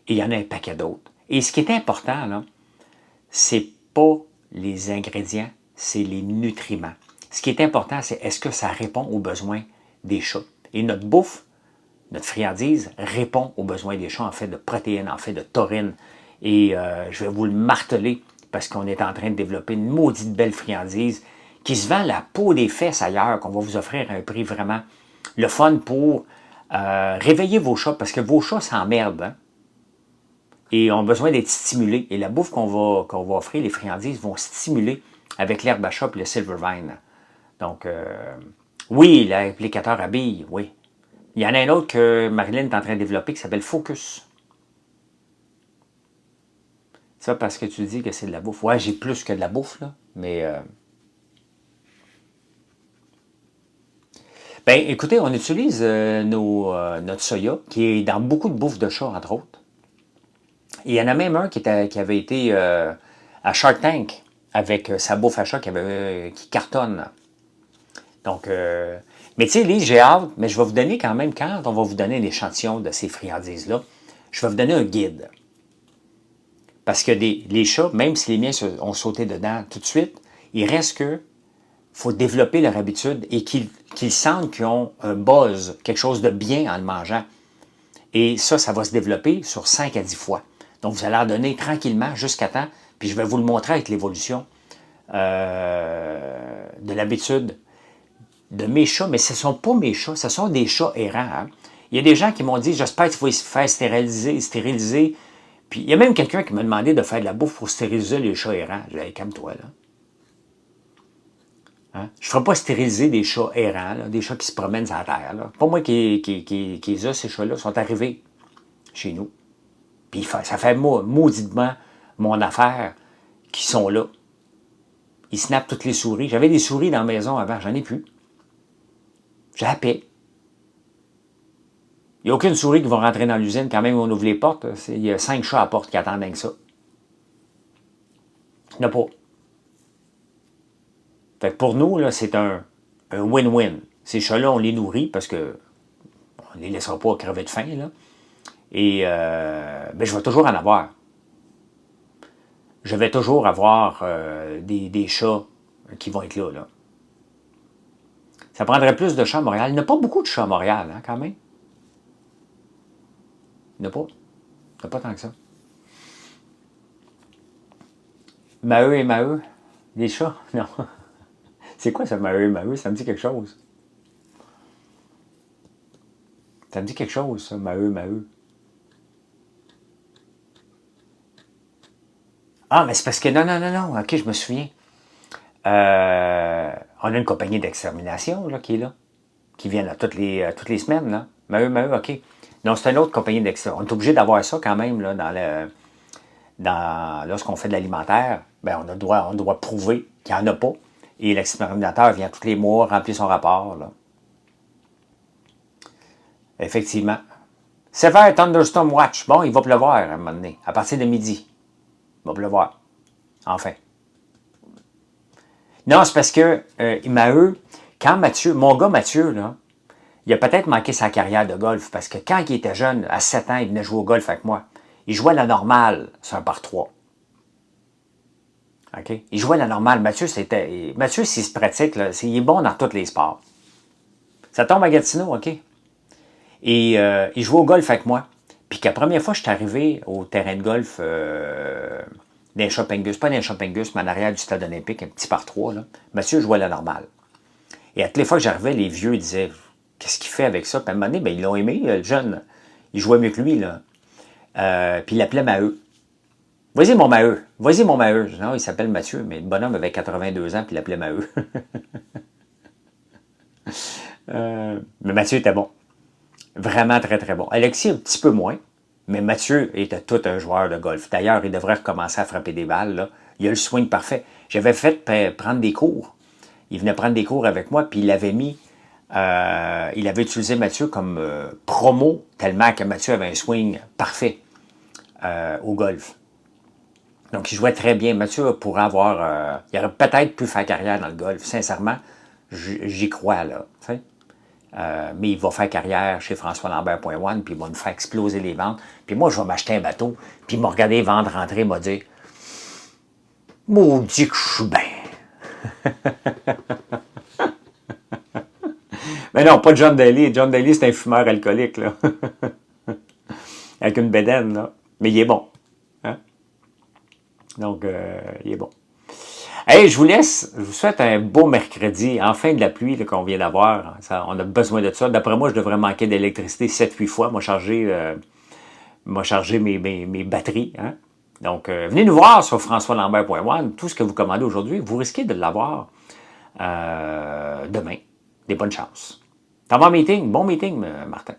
Et il y en a un paquet d'autres. Et ce qui est important, là, c'est pas les ingrédients, c'est les nutriments. Ce qui est important, c'est est-ce que ça répond aux besoins des chats. Et notre bouffe, notre friandise, répond aux besoins des chats en fait de protéines, en fait de taurine. Et je vais vous le marteler parce qu'on est en train de développer une maudite belle friandise qui se vend la peau des fesses ailleurs, qu'on va vous offrir à un prix vraiment le fun pour réveiller vos chats, parce que vos chats s'emmerdent, hein? Et ont besoin d'être stimulés. Et la bouffe qu'on va offrir, les friandises, vont stimuler avec l'herbe à chat et le Silvervine. Donc, oui, l'applicateur à billes, oui. Il y en a un autre que Marilyn est en train de développer qui s'appelle Focus. Ça, parce que tu dis que c'est de la bouffe. Ouais, j'ai plus que de la bouffe, là, mais... Ben, écoutez, on utilise notre soya, qui est dans beaucoup de bouffe de chat, entre autres. Et il y en a même un qui avait été à Shark Tank, avec sa bouffe à chat qui cartonne. Donc, mais tu sais, Lise, j'ai hâte, mais je vais vous donner quand même, quand on va vous donner l'échantillon de ces friandises-là, Je vais vous donner un guide. Parce que les chats, même si les miens ont sauté dedans tout de suite, il reste que faut développer leur habitude et qu'ils sentent qu'ils ont un buzz, quelque chose de bien en le mangeant. Et ça va se développer sur 5 à 10 fois. Donc, vous allez en donner tranquillement jusqu'à temps, puis je vais vous le montrer avec l'évolution de l'habitude de mes chats, mais ce ne sont pas mes chats, ce sont des chats errants. Hein. Il y a des gens qui m'ont dit, j'espère qu'il faut se faire stériliser. Puis il y a même quelqu'un qui m'a demandé de faire de la bouffe pour stériliser les chats errants. J'ai dit, calme-toi, là. Hein? Je ne ferai pas stériliser des chats errants, là, des chats qui se promènent sur la terre. Là. Pas moi qui les a, ces chats-là, sont arrivés chez nous. Puis ça fait mauditement mon affaire qui sont là. Ils snappent toutes les souris. J'avais des souris dans la maison avant, j'en ai plus. J'ai la paix. Il n'y a aucune souris qui va rentrer dans l'usine quand même on ouvre les portes. Il y a 5 chats à la porte qui attendent avec ça. Il n'y en a pas. Fait que pour nous, là, c'est un win-win. Ces chats-là, on les nourrit parce que on ne les laissera pas crever de faim. Là. Et ben, je vais toujours en avoir. Je vais toujours avoir des chats qui vont être là, là. Ça prendrait plus de chats à Montréal. Il n'y a pas beaucoup de chats à Montréal, hein, quand même. Il n'y en a pas. Il n'y a pas tant que ça. Maheu et Maheu. Des chats? Non. C'est quoi ça, Maheu et Maheu? Ça me dit quelque chose. Ça me dit quelque chose, ça, Maheu et Maheu. Ah, mais c'est parce que... Non. OK, je me souviens. On a une compagnie d'extermination là, qui est là. Qui vient là toutes les semaines, là. Maheu, OK. Non, c'est une autre compagnie d'extermination. On est obligé d'avoir ça quand même, là, lorsqu'on fait de l'alimentaire. Ben, on doit prouver qu'il n'y en a pas. Et l'exterminateur vient tous les mois remplir son rapport, là. Effectivement. Severe Thunderstorm Watch. Bon, il va pleuvoir à un moment donné. À partir de midi. Il va pleuvoir. Enfin. Non, c'est parce que Maheu, quand Mathieu, mon gars Mathieu, là, il a peut-être manqué sa carrière de golf parce que quand il était jeune, à 7 ans, il venait jouer au golf avec moi. Il jouait la normale sur un par 3. OK? Il jouait la normale. Mathieu, s'il se pratique, là, il est bon dans tous les sports. Ça tombe à Gatineau, OK? Et il jouait au golf avec moi. Puis que la première fois que je suis arrivé au terrain de golf d'un Shoppingus, pas d'un Shoppingus, mais en arrière du stade olympique, un petit par 3, là, Mathieu jouait la normale. Et à toutes les fois que j'arrivais, les vieux disaient « Qu'est-ce qu'il fait avec ça? » Puis à un moment donné, ben, ils l'ont aimé, le jeune. Il jouait mieux que lui, là. Puis il l'appelait Maheu. « Vas-y, mon Maheu. Vas-y, mon Maheu. » Non, il s'appelle Mathieu, mais le bonhomme avait 82 ans, puis il l'appelait Maheu. Mais Mathieu était bon. Vraiment très, très bon. Alexis, un petit peu moins, mais Mathieu était tout un joueur de golf. D'ailleurs, il devrait recommencer à frapper des balles, là. Il a le swing parfait. J'avais fait prendre des cours. Il venait prendre des cours avec moi, puis il avait mis... il avait utilisé Mathieu comme promo, tellement que Mathieu avait un swing parfait au golf. Donc, il jouait très bien. Mathieu pourrait avoir... il aurait peut-être pu faire carrière dans le golf. Sincèrement, j'y crois, là. Mais il va faire carrière chez François Lambert.one, puis il va nous faire exploser les ventes. Puis moi, je vais m'acheter un bateau, puis il m'a regardé vendre, rentrer, il m'a dit « Maudit que je suis bien! » Mais non, pas John Daly. John Daly, c'est un fumeur alcoolique, là. Avec une bédaine, là. Mais il est bon. Hein? Donc, il est bon. Hey, je vous laisse. Je vous souhaite un beau mercredi. Enfin de la pluie qu'on vient d'avoir. On a besoin de ça. D'après moi, je devrais manquer d'électricité 7-8 fois. Moi, charger mes batteries. Hein? Donc, venez nous voir sur françoislambert.one. Tout ce que vous commandez aujourd'hui, vous risquez de l'avoir demain. Des bonnes chances. T'en vas en meeting? Bon meeting, Martin.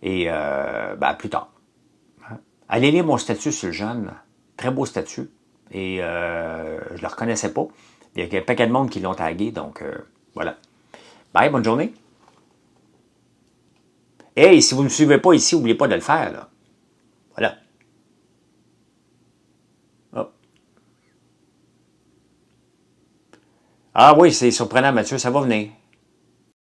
Et ben, plus tard. Allez lire mon statut sur le jeune. Très beau statut. Et je ne le reconnaissais pas. Il y a un paquet de monde qui l'ont tagué, donc voilà. Bye, bonne journée. Hey, si vous ne me suivez pas ici, n'oubliez pas de le faire, là. Voilà. Oh. Ah oui, c'est surprenant, Mathieu, ça va venir.